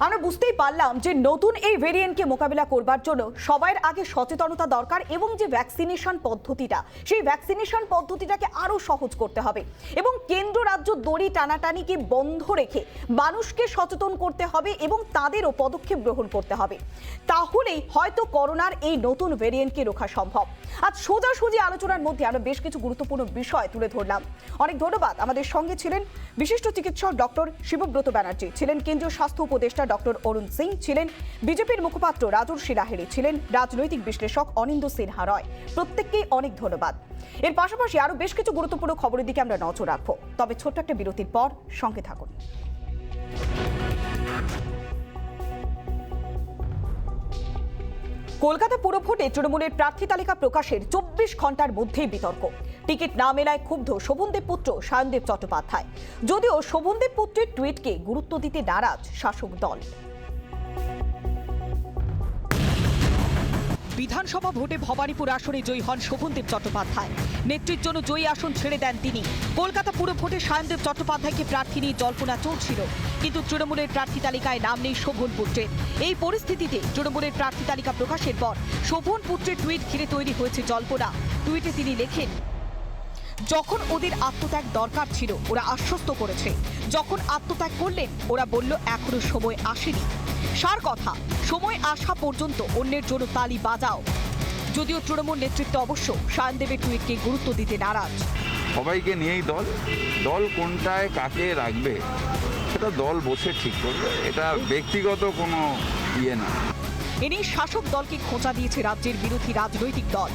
[SPEAKER 2] আমরা বুঝতেই পারলাম যে নতুন এই ভেরিয়েন্টকে মোকাবিলা করবার জন্য সবার আগে সচেতনতা দরকার এবং যে ভ্যাকসিনেশন পদ্ধতিটা সেই ভ্যাকসিনেশন পদ্ধতিটাকে আরো সহজ করতে হবে এবং কেন্দ্র রাজ্য দড়ি টানাটানিকে বন্ধ রেখে মানুষকে সচেতন করতে হবে এবং তাদেরও পদক্ষেপ গ্রহণ করতে হবে। তাহলেই হয়তো করোনার এই নতুন ভেরিয়েন্টকে রোখা সম্ভব। আজ সোজাসুজি আলোচনার মধ্যে আমরা বেশ কিছু গুরুত্বপূর্ণ বিষয় তুলে ধরলাম। অনেক ধন্যবাদ। আমাদের সঙ্গে ছিলেন বিশিষ্ট চিকিৎসক ডক্টর শিবব্রত ব্যানার্জি, ছিলেন কেন্দ্রীয় স্বাস্থ্য উপদেষ্টা ডক্টর অরুণ সিং, ছিলেন বিজেপির মুখপাত্র রাজর্ষি লাহিড়ী, ছিলেন রাজনৈতিক বিশ্লেষক অনিন্দ্য সিনহা রয়। প্রত্যেককেই অনেক ধন্যবাদ। এর পাশাপাশি আরো বেশ কিছু গুরুত্বপূর্ণ খবরের দিকে আমরা নজর রাখবো, তবে ছোট্ট একটা বিরতির পর সঙ্গে থাকুন। কলকাতা পুর ভোটে তৃণমূলের প্রার্থী তালিকা প্রকাশের 24 ঘন্টার মধ্যেই বিতর্ক। টিকিট না মেলায় ক্ষুব্ধ শোভনদেব পুত্র সায়নদেব চট্টোপাধ্যায়। যদিও শোভনদেব পুত্রের টুইটকে গুরুত্ব দিতে নারাজ শাসক দল। বিধানসভা ভোটে ভবানীপুর আসনে জয়ী হন শোভনদেব চট্টোপাধ্যায়। নেত্রীর জন্য জয়ী আসন ছেড়ে দেন তিনি। কলকাতা পুর ভোটে সায়নদেব চট্টোপাধ্যায়কে প্রার্থী নিয়ে জল্পনা চলছিল, কিন্তু তৃণমূলের প্রার্থী তালিকায় নাম নেই শোভন পুত্রের। এই পরিস্থিতিতে তৃণমূলের প্রার্থী তালিকা প্রকাশের পর শোভন পুত্রের টুইট ঘিরে তৈরি হয়েছে জল্পনা। টুইটে তিনি লেখেন, যখন ওদের আত্মত্যাগ দরকার ছিল ওরা আশ্বস্ত করেছে, যখন আত্মত্যাগ করলেন ওরা বলল এখনো সময় আসেনি। সার কথা, সময় আসা পর্যন্ত অন্যের জন্য তালি বাজাও। যদিও তৃণমূল নেতৃত্ব অবশ্য সায়নদেবের টুইটকে গুরুত্ব দিতে নারাজ।
[SPEAKER 9] সবাইকে নিয়েই দল কোনটায় কাকে রাখবে সেটা দল বসে ঠিক করবে, এটা ব্যক্তিগত কোনো ইয়ে না।
[SPEAKER 2] এ নিয়ে শাসক দলকে খোঁচা দিয়েছে রাজ্যের বিরোধী রাজনৈতিক দল।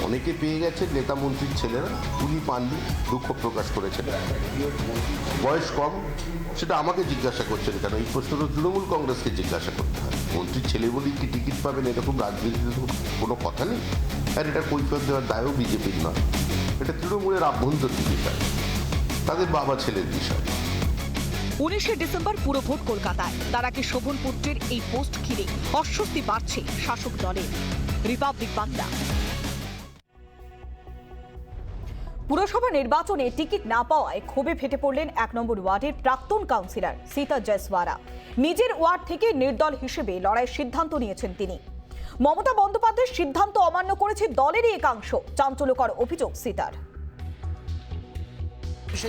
[SPEAKER 10] অনেকে পেয়ে গেছে, নেতা মন্ত্রীর ছেলেরা, উনি পাননি, দুঃখ প্রকাশ করেছেন। বয়স কম, সেটা আমাকে জিজ্ঞাসা করছেন কেন? এই প্রশ্নটা তৃণমূল কংগ্রেসকে জিজ্ঞাসা করতে হয়। মন্ত্রীর ছেলে বলেই কি টিকিট পাবেন এরকম রাজনীতিতে কোনো কথা নেই। আর এটা কৈফিয়ত দেওয়ার দায়ও বিজেপির নয়, এটা তৃণমূলের আভ্যন্তরীণ বিষয়, তাদের বাবা ছেলের বিষয়।
[SPEAKER 2] 19শে ডিসেম্বর পুরো ভোট কলকাতায়। তার আগে শোভন পুত্রের এই পোস্ট ঘিরে অস্বস্তি বাড়ছে শাসক দলের। রিপাবলিক বাংলা। পুরসভা নির্বাচনে টিকিট না পাওয়ায় ক্ষোভে ফেটে পড়লেন 1 নম্বর ওয়ার্ডের প্রাক্তন কাউন্সিলর সীতা জয়সওয়ারা। নিজের ওয়ার্ড থেকে নির্দল হিসেবে লড়াইয়ের সিদ্ধান্ত নিয়েছেন তিনি। মমতা বন্দ্যোপাধ্যায়ের সিদ্ধান্ত অমান্য করেছে দলেরই একাংশ। চাঞ্চল্যকর অভিযোগ সীতার।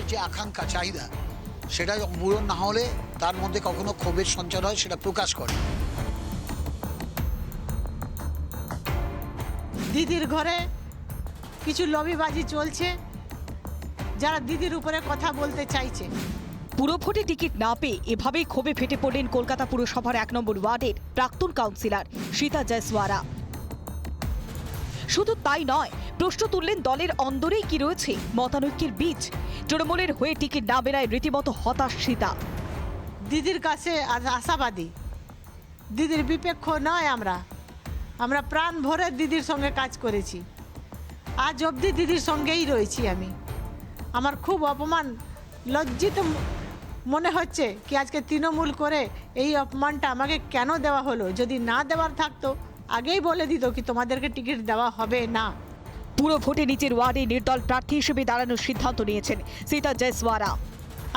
[SPEAKER 11] যে আকাঙ্ক্ষা চাহিদা সেটা পূরণ না হলে তার মধ্যে কখনো ক্ষোভের সঞ্চার হয়, সেটা প্রকাশ করে।
[SPEAKER 12] দিদির ঘরে কিছু লবিবাজি চলছে, যারা দিদির উপরে কথা বলতে চাইছে।
[SPEAKER 2] পুরভোটে টিকিট না পেয়ে এভাবেই ক্ষোভে ফেটে পড়লেন কলকাতা পুরসভার 1 নম্বর ওয়ার্ডের প্রাক্তন কাউন্সিলর সীতা জয়সওয়ারা। শুধু তাই নয়, প্রশ্ন তুললেন দলের অন্দরেই কি রয়েছে মতানৈক্যের বীজ। তৃণমূলের হয়ে টিকিট না মেলায় রীতিমতো হতাশ সীতা।
[SPEAKER 12] দিদির কাছে আশাবাদী, দিদির বিপক্ষ নয়। আমরা প্রাণ ভরে দিদির সঙ্গে কাজ করেছি, আজ অবধি দিদির সঙ্গেই রয়েছি আমি। আমার খুব অপমান, লজ্জিত মনে হচ্ছে কি আজকে তৃণমূল করে এই অপমানটা আমাকে কেন দেওয়া হলো। যদি না দেওয়ার থাকতো আগেই বলে দিত কি তোমাদেরকে টিকিট দেওয়া হবে না।
[SPEAKER 2] পুরো ভোটে নিচের ওয়ার্ডে নির্দল প্রার্থী হিসেবে দাঁড়ানোর সিদ্ধান্ত নিয়েছেন সীতা জয়সওয়ারা।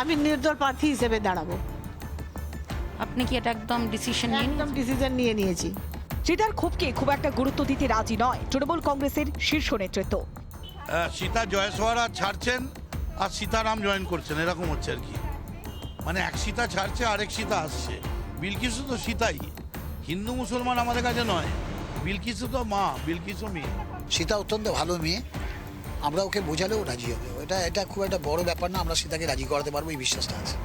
[SPEAKER 12] আমি নির্দল প্রার্থী হিসেবে দাঁড়াবো।
[SPEAKER 1] আপনি কি এটা একদম
[SPEAKER 12] ডিসিশন নিয়ে নিয়েছি।
[SPEAKER 2] সীতার ক্ষোভকে খুব একটা গুরুত্ব দিতে রাজি নয় তৃণমূল কংগ্রেসের শীর্ষ নেতৃত্ব।
[SPEAKER 4] সীতা জয়সওয়ারা ছাড়ছেন আর সীতারাম জয়েন করছেন, এরকম হচ্ছে আর কি। মানে এক সীতা ছাড়ছে আরেক সীতা আসছে। বিলকিসু তো সীতাই, হিন্দু মুসলমান আমাদের কাছে নয়। বিলকিসু তো মা, বিলকিসু মেয়ে।
[SPEAKER 11] সীতা অত্যন্ত ভালো মেয়ে, আমরা ওকে বোঝালেও রাজি হবে। এটা খুব একটা বড় ব্যাপার না, আমরা সীতাকে রাজি করাতে পারবো, এই বিশ্বাসটা আছে।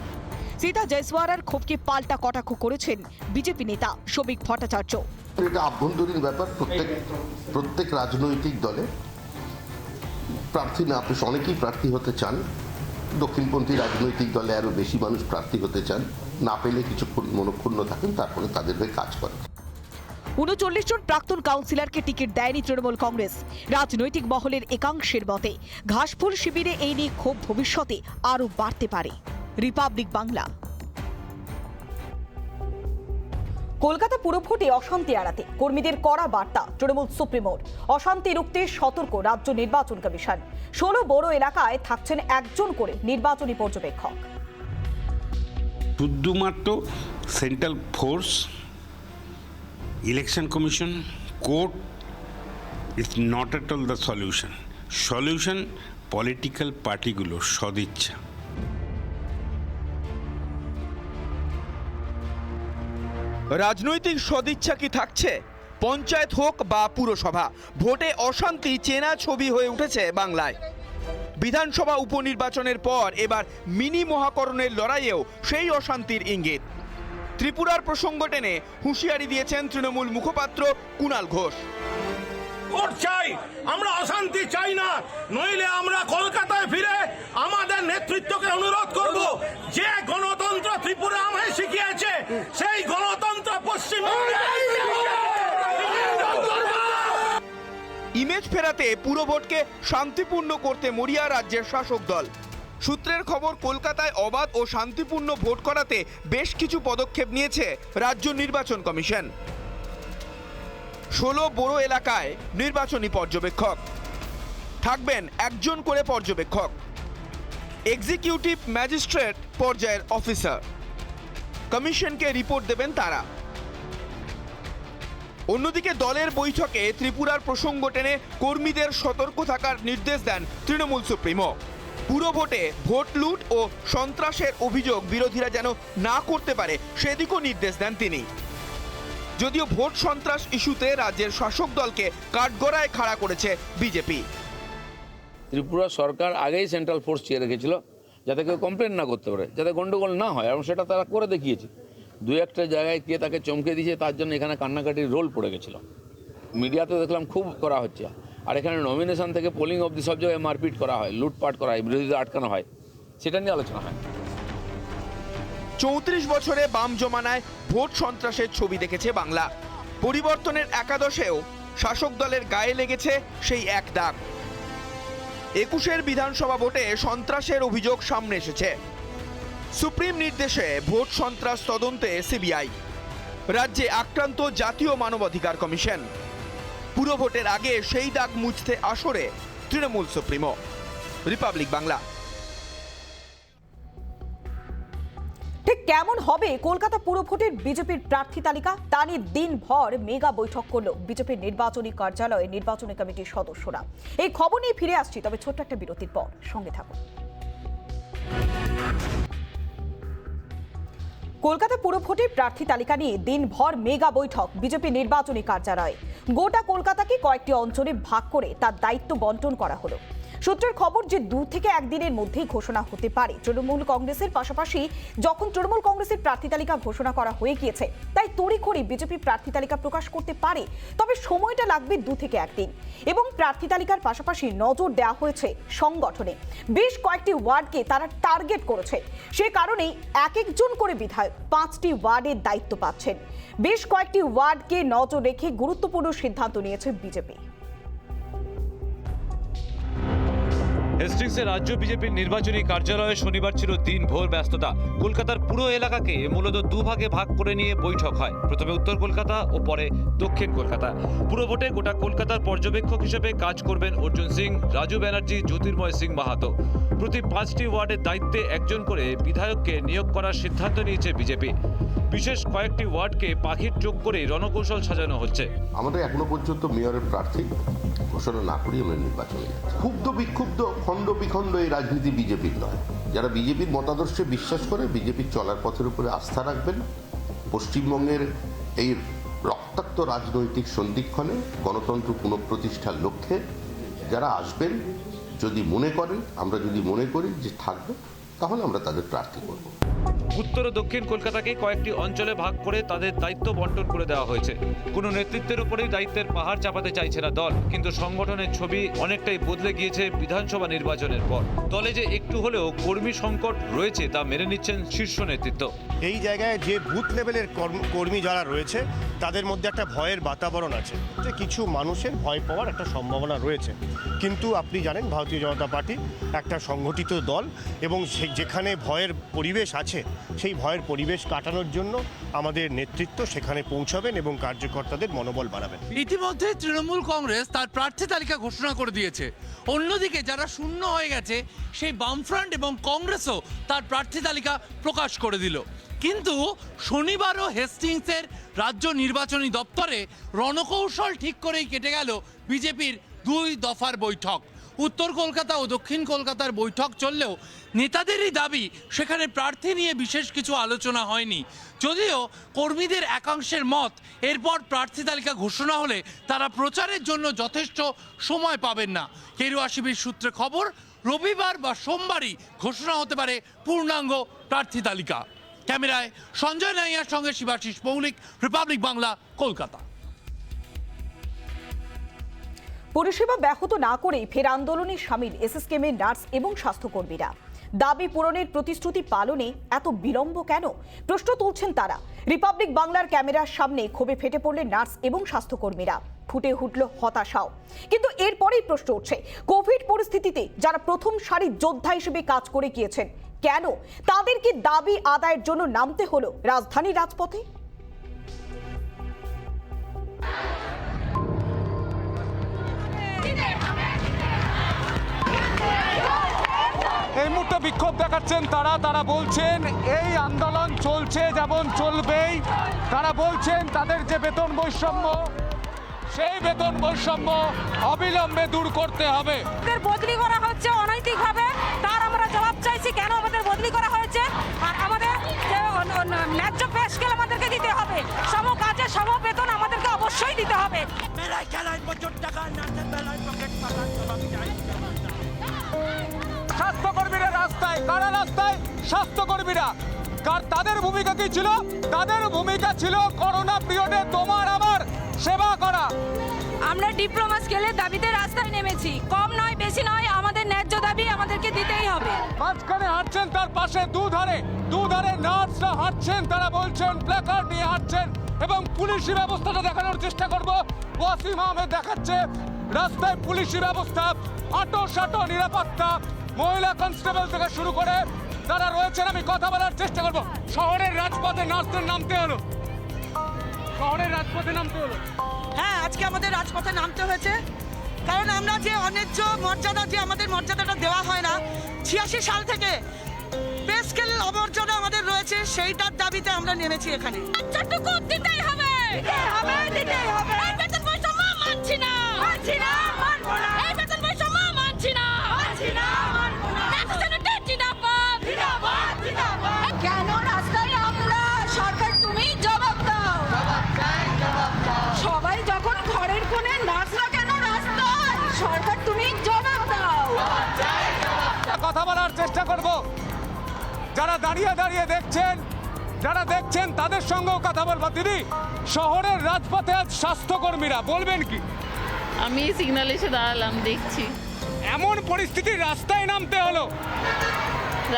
[SPEAKER 2] সীতা জয়সওয়ারার ক্ষোভকে পাল্টা কটাক্ষ করেছেন বিজেপি নেতা শোভিক ভট্টাচার্য।
[SPEAKER 10] এটা আভ্যন্তরীণ ব্যাপার, প্রত্যেক রাজনৈতিক দলে প্রার্থী না পেশ অনেকেই প্রার্থী হতে চান, দক্ষিণপন্থী রাজনৈতিক দলে আরও বেশি মানুষ প্রার্থী হতে চান, না পেলে কিছুক্ষণ মনক্ষুণ্ণ থাকেন, তারপরে তাদের হয়ে কাজ করেন।
[SPEAKER 2] ৩৯ জন প্রাক্তন কাউন্সিলরকে টিকিট দেয়নি তৃণমূল কংগ্রেস। রাজনৈতিক মহলের একাংশের মতে ঘাসফুল শিবিরে এই নিয়ে ক্ষোভ ভবিষ্যতে আরও বাড়তে পারে। রিপাবলিক বাংলা। কলকাতা পুরভোটে অশান্তি এড়াতে কর্মীদের কড়া বার্তা তৃণমূল সুপ্রিমোর। অশান্তি রুখতে সতর্ক রাজ্য নির্বাচন কমিশন। ১৬ বড় এলাকায় থাকছেন একজন করে নির্বাচনী পর্যবেক্ষক।
[SPEAKER 13] শুধুমাত্র central force, election commission, court is not at all the solution. Solution political পার্টিগুলো সদিচ্ছা।
[SPEAKER 14] রাজনৈতিক সদিচ্ছা কি থাকছে? পঞ্চায়েত হোক বা পুরসভা, ভোটে অশান্তি চেনা ছবি হয়ে উঠেছে বাংলায়। বিধানসভা উপনির্বাচনের পর এবার মিনি মহাকরণের লড়াইয়েও সেই অশান্তির ইঙ্গিত। ত্রিপুরার প্রসঙ্গ টেনে হুঁশিয়ারি দিয়েছেন তৃণমূল মুখপাত্র কুণাল ঘোষ।
[SPEAKER 15] ভোট চাই, আমরা অশান্তি চাই না, নইলে আমরা কলকাতায় ফিরে আমাদের নেতৃত্বকে অনুরোধ করব, যে গণতন্ত্র ত্রিপুরা আমায় শিখিয়েছে সেই গণতন্ত্র পশ্চিমবঙ্গে।
[SPEAKER 14] ইমেজ ফেরাতে পুরো ভোটকে শান্তিপূর্ণ করতে মরিয়া রাজ্যের শাসক দল। সূত্রের খবর, কলকাতায় অবাধ ও শান্তিপূর্ণ ভোট করাতে বেশ কিছু পদক্ষেপ নিয়েছে রাজ্য নির্বাচন কমিশন। ১৬ বড় এলাকায় নির্বাচনী পর্যবেক্ষক থাকবেন একজন করে পর্যবেক্ষক, এক্সিকিউটিভ ম্যাজিস্ট্রেট পর্যায়ের অফিসার। কমিশনকে রিপোর্ট দেবেন তারা। অন্যদিকে দলের বৈঠকে ত্রিপুরার প্রসঙ্গ টেনে কর্মীদের সতর্ক থাকার নির্দেশ দেন তৃণমূল সুপ্রিমো। পুরো ভোটে ভোট লুট ও সন্ত্রাসের অভিযোগ বিরোধীরা যেন না করতে পারে সেদিকও নির্দেশ দেন তিনি। যদিও ভোট সন্ত্রাস ইস্যুতে রাজ্যের শাসক দলকে কাঠগড়ায় খাড়া করেছে বিজেপি।
[SPEAKER 16] ত্রিপুরা সরকার আগেই সেন্ট্রাল ফোর্স চেয়ে রেখেছিল যাতে কেউ কমপ্লেন না করতে পারে, যাতে গন্ডগোল না হয়, এবং সেটা তারা করে দেখিয়েছে। দু একটা জায়গায় কে তাকে চমকে দিয়েছে, তার জন্য এখানে কান্নাকাটির রোল পড়ে গেছিল। মিডিয়াতে দেখলাম খুব করা হচ্ছে, আর এখানে নমিনেশন থেকে পোলিং অবধি সব জায়গায় মারপিট করা হয়, লুটপাট করা হয়, বিরোধীদের আটকানো হয়, সেটা নিয়ে আলোচনা হয়।
[SPEAKER 14] ৩৪ বছরে বাম জমানায় ভোট সন্ত্রাসের ছবি দেখেছে বাংলা। পরিবর্তনের একাদশেও শাসক দলের গায়ে লেগেছে সেই এক দাগ। ২১-এর বিধানসভা ভোটে সন্ত্রাসের অভিযোগ সামনে এসেছে। সুপ্রিম নির্দেশে ভোট সন্ত্রাস তদন্তে সিবিআই। রাজ্যে আক্রান্ত জাতীয় মানবাধিকার কমিশন। পুরো ভোটের আগে সেই দাগ মুছতে আসরে তৃণমূল সুপ্রিমো। রিপাবলিক বাংলা।
[SPEAKER 2] ঠিক কেমন হবে কলকাতা পুর ভোটের বিজেপির প্রার্থী তালিকা, তা নিয়ে দিনভর মেগা বৈঠক করল বিজেপির নির্বাচনী কার্যালয়ে নির্বাচনী কমিটির সদস্যরা। এই খবর নিয়ে ফিরে আসছি, তবে ছোট্ট একটা বিরতির পর। সঙ্গে থাকুন। কলকাতা পুর ভোটের প্রার্থী তালিকা নিয়ে দিনভর মেগা বৈঠক বিজেপি নির্বাচনী কার্যালয়ে। গোটা কলকাতাকে কয়েকটি অঞ্চলে ভাগ করে তার দায়িত্ব বন্টন করা হলো। সূত্রের খবর যে 2 থেকে 1 দিনের মধ্যেই ঘোষণা হতে পারে তৃণমূল কংগ্রেসের। পাশাপাশি যখন তৃণমূল কংগ্রেসের প্রার্থী তালিকা ঘোষণা করা হয়ে গিয়েছে, তাই তড়িঘড়ি বিজেপি প্রার্থী তালিকা প্রকাশ করতে পারে, তবে সময়টা লাগবে 2 থেকে 1 দিন। এবং প্রার্থী তালিকার পাশাপাশি নজর দেওয়া হয়েছে সংগঠনে। বেশ কয়েকটি ওয়ার্ডকে তারা টার্গেট করেছে, সে কারণেই এক একজন করে বিধায়ক 5টি ওয়ার্ডের দায়িত্ব পাচ্ছেন। বেশ কয়েকটি ওয়ার্ডকে নজর রেখে গুরুত্বপূর্ণ সিদ্ধান্ত নিয়েছে বিজেপি।
[SPEAKER 17] হেস্টিংসে রাজ্য বিজেপির নির্বাচনী কার্যালয়ে শনিবার ছিল দিনভর ব্যস্ততা। কলকাতার পুরো এলাকাকে মূলত দুভাগে ভাগ করে নিয়ে বৈঠক হয়। প্রথমে উত্তর কলকাতা ও পরে দক্ষিণ কলকাতা। পুরো ভোটে গোটা কলকাতার পর্যবেক্ষক হিসেবে কাজ করবেন অর্জুন সিং, রাজু ব্যানার্জি, জ্যোতির্ময় সিং মাহাতো। প্রতি 5টি ওয়ার্ডের দায়িত্বে একজন করে বিধায়ককে নিয়োগ করার সিদ্ধান্ত নিয়েছে বিজেপি। বিশেষ কয়েকটি ওয়ার্ডকে পাখির চোখ করে রণকৌশল সাজানো হচ্ছে।
[SPEAKER 10] আমাদের এখনো পর্যন্ত মেয়রের প্রার্থী ঘোষণা না করি আমরা নির্বাচনে ক্ষুব্ধ বিক্ষুব্ধ খণ্ড বিখণ্ড এই রাজনীতি বিজেপির নয়। যারা বিজেপির মতাদর্শে বিশ্বাস করে, বিজেপির চলার পথের উপরে আস্থা রাখবেন, পশ্চিমবঙ্গের এই রক্তাক্ত রাজনৈতিক সন্ধিক্ষণে গণতন্ত্র পুনঃপ্রতিষ্ঠার লক্ষ্যে যারা আসবেন, যদি মনে করেন, আমরা যদি মনে করি যে থাকবে, তাহলে আমরা তাদের প্রার্থী করব।
[SPEAKER 17] উত্তর ও দক্ষিণ কলকাতাকে কয়েকটি অঞ্চলে ভাগ করে তাদের দায়িত্ব বন্টন করে দেওয়া হয়েছে। কোনো নেতৃত্বের উপরেই দায়িত্বের পাহাড় চাপাতে চাইছে না দল, কিন্তু সংগঠনের ছবি অনেকটাই বদলে গিয়েছে বিধানসভা নির্বাচনের পর। দলে যে একটু হলেও কর্মী সংকট রয়েছে তা মেনে নিচ্ছেন শীর্ষ নেতৃত্ব।
[SPEAKER 18] এই জায়গায় যে বুথ লেভেলের কর্মী যারা রয়েছে তাদের মধ্যে একটা ভয়ের বাতাবরণ আছে, যে কিছু মানুষের ভয় পাওয়ার একটা সম্ভাবনা রয়েছে। কিন্তু আপনি জানেন ভারতীয় জনতা পার্টি একটা সংগঠিত দল, এবং যেখানে ভয়ের পরিবেশ আছে সেই ভয়ের পরিবেশ কাটানোর জন্য আমাদের নেতৃত্ব সেখানে পৌঁছাবেন এবং কার্যকর্তাদের মনোবল বাড়াবেন।
[SPEAKER 19] ইতিমধ্যে তৃণমূল কংগ্রেস তার প্রার্থী তালিকা ঘোষণা করে দিয়েছে। অন্যদিকে যারা শূন্য হয়ে গেছে সেই বামফ্রন্ট এবং কংগ্রেসও তার প্রার্থী তালিকা প্রকাশ করে দিল। কিন্তু শনিবারও হেস্টিংসের রাজ্য নির্বাচনী দপ্তরে রণকৌশল ঠিক করেই কেটে গেল বিজেপির 2 দফার বৈঠক। উত্তর কলকাতা ও দক্ষিণ কলকাতার বৈঠক চললেও নেতাদেরই দাবি সেখানে প্রার্থী নিয়ে বিশেষ কিছু আলোচনা হয়নি। যদিও কর্মীদের একাংশের মত এরপর প্রার্থী তালিকা ঘোষণা হলে তারা প্রচারের জন্য যথেষ্ট সময় পাবেন না। কেরুয়া শিবির সূত্রে খবর, রবিবার বা সোমবারই ঘোষণা হতে পারে পূর্ণাঙ্গ প্রার্থী তালিকা। ক্যামেরায় সঞ্জয় নাইয়ার সঙ্গে শিবাশিস মৌলিক, রিপাবলিক বাংলা, কলকাতা।
[SPEAKER 2] পরিষেবা ব্যাহত না করেই ফের আন্দোলনে সামিল এসএসকেএমের নার্স এবং স্বাস্থ্যকর্মীরা। দাবি পূরণের প্রতিশ্রুতি পালনে এত বিলম্ব কেন, প্রশ্ন তুলছেন তারা। রিপাবলিক বাংলার ক্যামেরার সামনে ক্ষোভে ফেটে পড়লেন নার্স এবং স্বাস্থ্যকর্মীরা। ফুটে উঠল হতাশাও। কিন্তু এরপরেই প্রশ্ন উঠছে, কোভিড পরিস্থিতিতে যারা প্রথম সারির যোদ্ধা হিসেবে কাজ করে গিয়েছেন, কেন তাদেরকে দাবি আদায়ের জন্য নামতে হলো রাজধানীর রাজপথে?
[SPEAKER 20] এই মুহূর্তে বিক্ষোভ দেখাচ্ছেন তারা বলছেন এই আন্দোলন চলছে যেমন চলবেই। তারা বলছেন তাদের যে বেতন বৈষম্য, সেই বেতন বৈষম্য অবিলম্বে দূর করতে হবে।
[SPEAKER 21] বদলি করা হচ্ছে অনৈতিকভাবে, তার আমরা জবাব চাইছি কেন আমাদের বদলি করা হয়েছে। আর আমাদের ন্যায্য পে স্কেল আমাদেরকে দিতে হবে, সম কাজে সম বেতন আমাদেরকে অবশ্যই দিতে হবে।
[SPEAKER 20] স্বাস্থ্যকর্মীরা রাস্তায়, কারা রাস্তায়? স্বাস্থ্যকর্মীরা। তাদের ভূমিকা কি ছিল? তাদের ভূমিকা ছিল করোনা পিরিয়ডে তোমার আমার সেবা করা।
[SPEAKER 21] আমরা ডিপ্লোমা স্কেলের দাবিতে রাস্তায় নেমেছি, কম নয় বেশি নয়, আমাদের ন্যায্য দাবি আমাদেরকে দিতেই হবে।
[SPEAKER 20] মাঝখানে হাঁটছেন, তার পাশে দুধারে নার্সরা হাঁটছেন, তারা বলছেন প্ল্যাকার্ড নিয়ে হাঁটছেন, এবং পুলিশি ব্যবস্থাটা দেখানোর চেষ্টা করব। ওয়াসিম আহমেদ দেখাচ্ছে রাস্তায় পুলিশি ব্যবস্থা, আটো নিরাপত্তা, মহিলা কনস্টেবল থেকে শুরু করে তারা রয়েছেন। আমি কথা বলার চেষ্টা করব। শহরের রাজপথে নার্সদের নামতে হলো, শহরের রাজপথে নামতে হলো।
[SPEAKER 22] হ্যাঁ, আজকে আমাদের রাজপথে নামতে হয়েছে, কারণ আমরা যে অন্যায্য মর্যাদা, যে আমাদের মর্যাদাটা দেওয়া হয় না 86 সাল থেকে, পে স্কেল অমর্যাদা আমাদের রয়েছে, সেইটার দাবিতে আমরা নেমেছি এখানে।
[SPEAKER 21] আচ্ছাটুকু দিতেই হবে, দিতেই হবে। এই বেতন বৈষম্য মানছি না, মানবো না। এই বেতন বৈষম্য মানছি না, মানবো না। কেন রাস্তায় আমরা? সরকার তুমি জবাব দাও। সবাই যখন ঘরের কোণে, নার্সরা কেন রাস্তায়? সরকার তুমি জবাব দাও।
[SPEAKER 20] কথা বলার চেষ্টা করব। যারা দাঁড়িয়ে দেখছেন তাদের সঙ্গেও কথা বলবো। দিদি, শহরের রাজপথে আজ স্বাস্থ্যকর্মীরা, বলবেন কি?
[SPEAKER 23] আমি সিগন্যালে এসে দাঁড়ালাম, দেখছি
[SPEAKER 20] এমন পরিস্থিতি রাস্তায় নামতে হলো।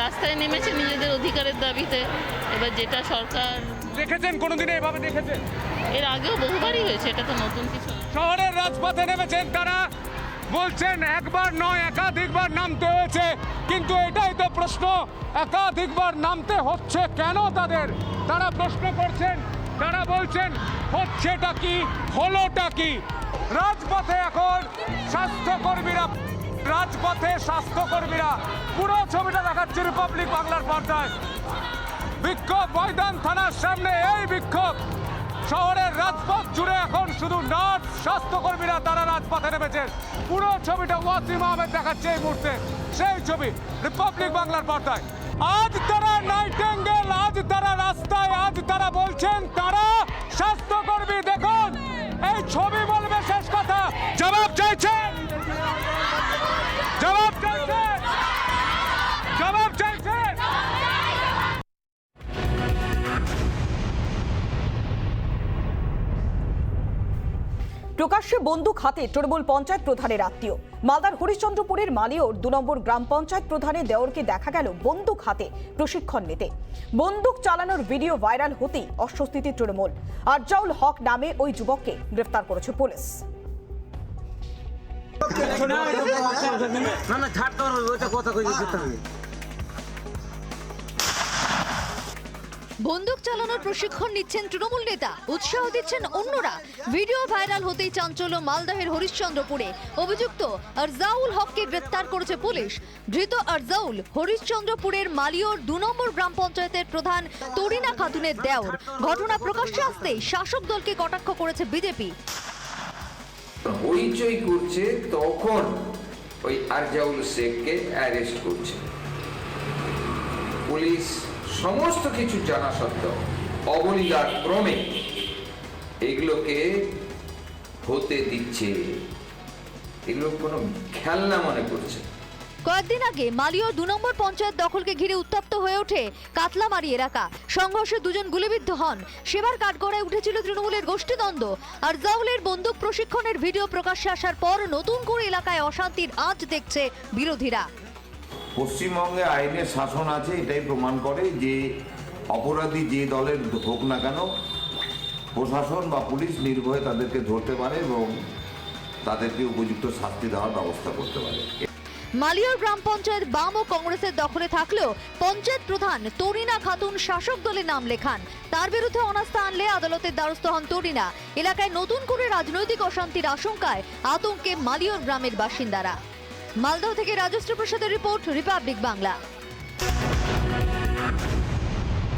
[SPEAKER 23] রাস্তায় নেমেছে নিজেদের অধিকারের দাবিতে। এবার যেটা সরকার
[SPEAKER 20] দেখেছেন, কোনোদিনে এভাবে দেখেছেন?
[SPEAKER 23] এর আগেও বহুবারই হয়েছে, এটা তো নতুন কিছু না।
[SPEAKER 20] শহরের রাজপথে নেমেছেন তারা, বলছেন একবার নয় একাধিকবার নামতে হয়েছে। কিন্তু এটাই তো প্রশ্ন, একাধিকবার নামতে হচ্ছে কেন তাদের? তারা প্রশ্ন করছেন, তারা বলছেন হচ্ছেটা কি, হলোটা কি? রাজপথে এখন স্বাস্থ্যকর্মীরা, পুরো ছবিটা দেখাচ্ছে রিপাবলিক বাংলার পর্দায়। বিক্ষোভ ময়দান থানার সামনে, এই বিক্ষোভ শহরের রাজপথ জুড়ে এখন শুধু নার্স, স্বাস্থ্যকর্মীরা তারা রাজপথে নেমেছেন। পুরো ছবিটা ওয়াসিম আহমেদ দেখাচ্ছে এই মুহূর্তে, সেই ছবি রিপাবলিক বাংলার পর্দায়। আজ তারা নাইটেঙ্গেল, আজ তারা রাস্তায়, আজ তারা বলছেন তারা স্বাস্থ্যকর্মী। দেখুন এই ছবি বলবে শেষ কথা। জবাব চাইছেন, জবাব চাইছেন।
[SPEAKER 2] প্রকাশ্যে বন্দুক হাতে তৃণমূল পঞ্চায়েত প্রধানের আত্মীয়। মালদার হরিশ্চন্দ্রপুরের মালিয়র 2 নম্বর গ্রাম পঞ্চায়েত প্রধানের দেওরকে দেখা গেল বন্দুক হাতে প্রশিক্ষণ নিতে। বন্দুক চালানোর ভিডিও ভাইরাল হতেই অস্বস্তিতে তৃণমূল। আরজাউল হক নামে ওই যুবককে গ্রেফতার করেছে পুলিশ।
[SPEAKER 3] বন্দুক চালানোর প্রশিক্ষণ নিচ্ছেন তৃণমূল নেতা, উৎসাহ দিচ্ছেন অন্যরা। ভিডিও ভাইরাল হতেই চাঞ্চল্য মালদহের হরিশ্চন্দ্রপুরে। অভিযুক্ত আরজাউল হককে গ্রেফতার করেছে পুলিশ। ধৃত আরজাউল হরিশ্চন্দ্রপুরের মালিয়র 2 নম্বর গ্রাম পঞ্চায়েতের প্রধান তরিনা খাতুনের দেওর। ঘটনা প্রকাশ্যে আসতেই শাসক দলকে কটাক্ষ করেছে বিজেপি।
[SPEAKER 7] হইচই করছে তখন ওই আরজাউল শেখকে অ্যারেস্ট করছে পুলিশ। সমস্ত কিছু জানা সত্ত্বেও অবলীলার ক্রমে এগুলোকে হতে দিচ্ছে, এগুলো কোনো খেলনা মনে করছে।
[SPEAKER 3] কয়েকদিন আগে মালিয়র 2 নম্বর পঞ্চায়েত দখলকে ঘিরে উত্তপ্ত হয়ে ওঠে কাতলামারি এলাকা। সংঘর্ষে 2 জন গুলিবিদ্ধ হন। সেবার কাঠগড়ায় উঠেছিল তৃণমূলের গোষ্ঠীদ্বন্দ্ব। আর জাউলের বন্দুক প্রশিক্ষণের ভিডিও প্রকাশ্যে আসার পর নতুন করে এলাকায় অশান্তির আঁচ দেখছে বিরোধীরা।
[SPEAKER 9] পশ্চিমবঙ্গে আইনের শাসন আছে, এটাই প্রমাণ করে যে অপরাধী যে দলের হোক না কেন প্রশাসন বা পুলিশ নির্ভয়ে তাদেরকে ধরতে পারে এবং তাদেরকে উপযুক্ত শাস্তি দেওয়ার ব্যবস্থা করতে পারে।
[SPEAKER 3] মালিয়র গ্রাম পঞ্চায়েত বাম ও কংগ্রেসের দখলে থাকলেও পঞ্চায়েত প্রধান তরিনা খাতুন শাসক দলে নাম লেখান। তার বিরুদ্ধে অনাস্থা আনলে আদালতের দ্বারস্থ হন তরিনা। এলাকায় নতুন করে রাজনৈতিক অশান্তির আশঙ্কায় আতঙ্কে মালিয়র গ্রামের বাসিন্দারা। মালদহ থেকে রাজশ্রী প্রসাদের রিপোর্ট, রিপাবলিক বাংলা।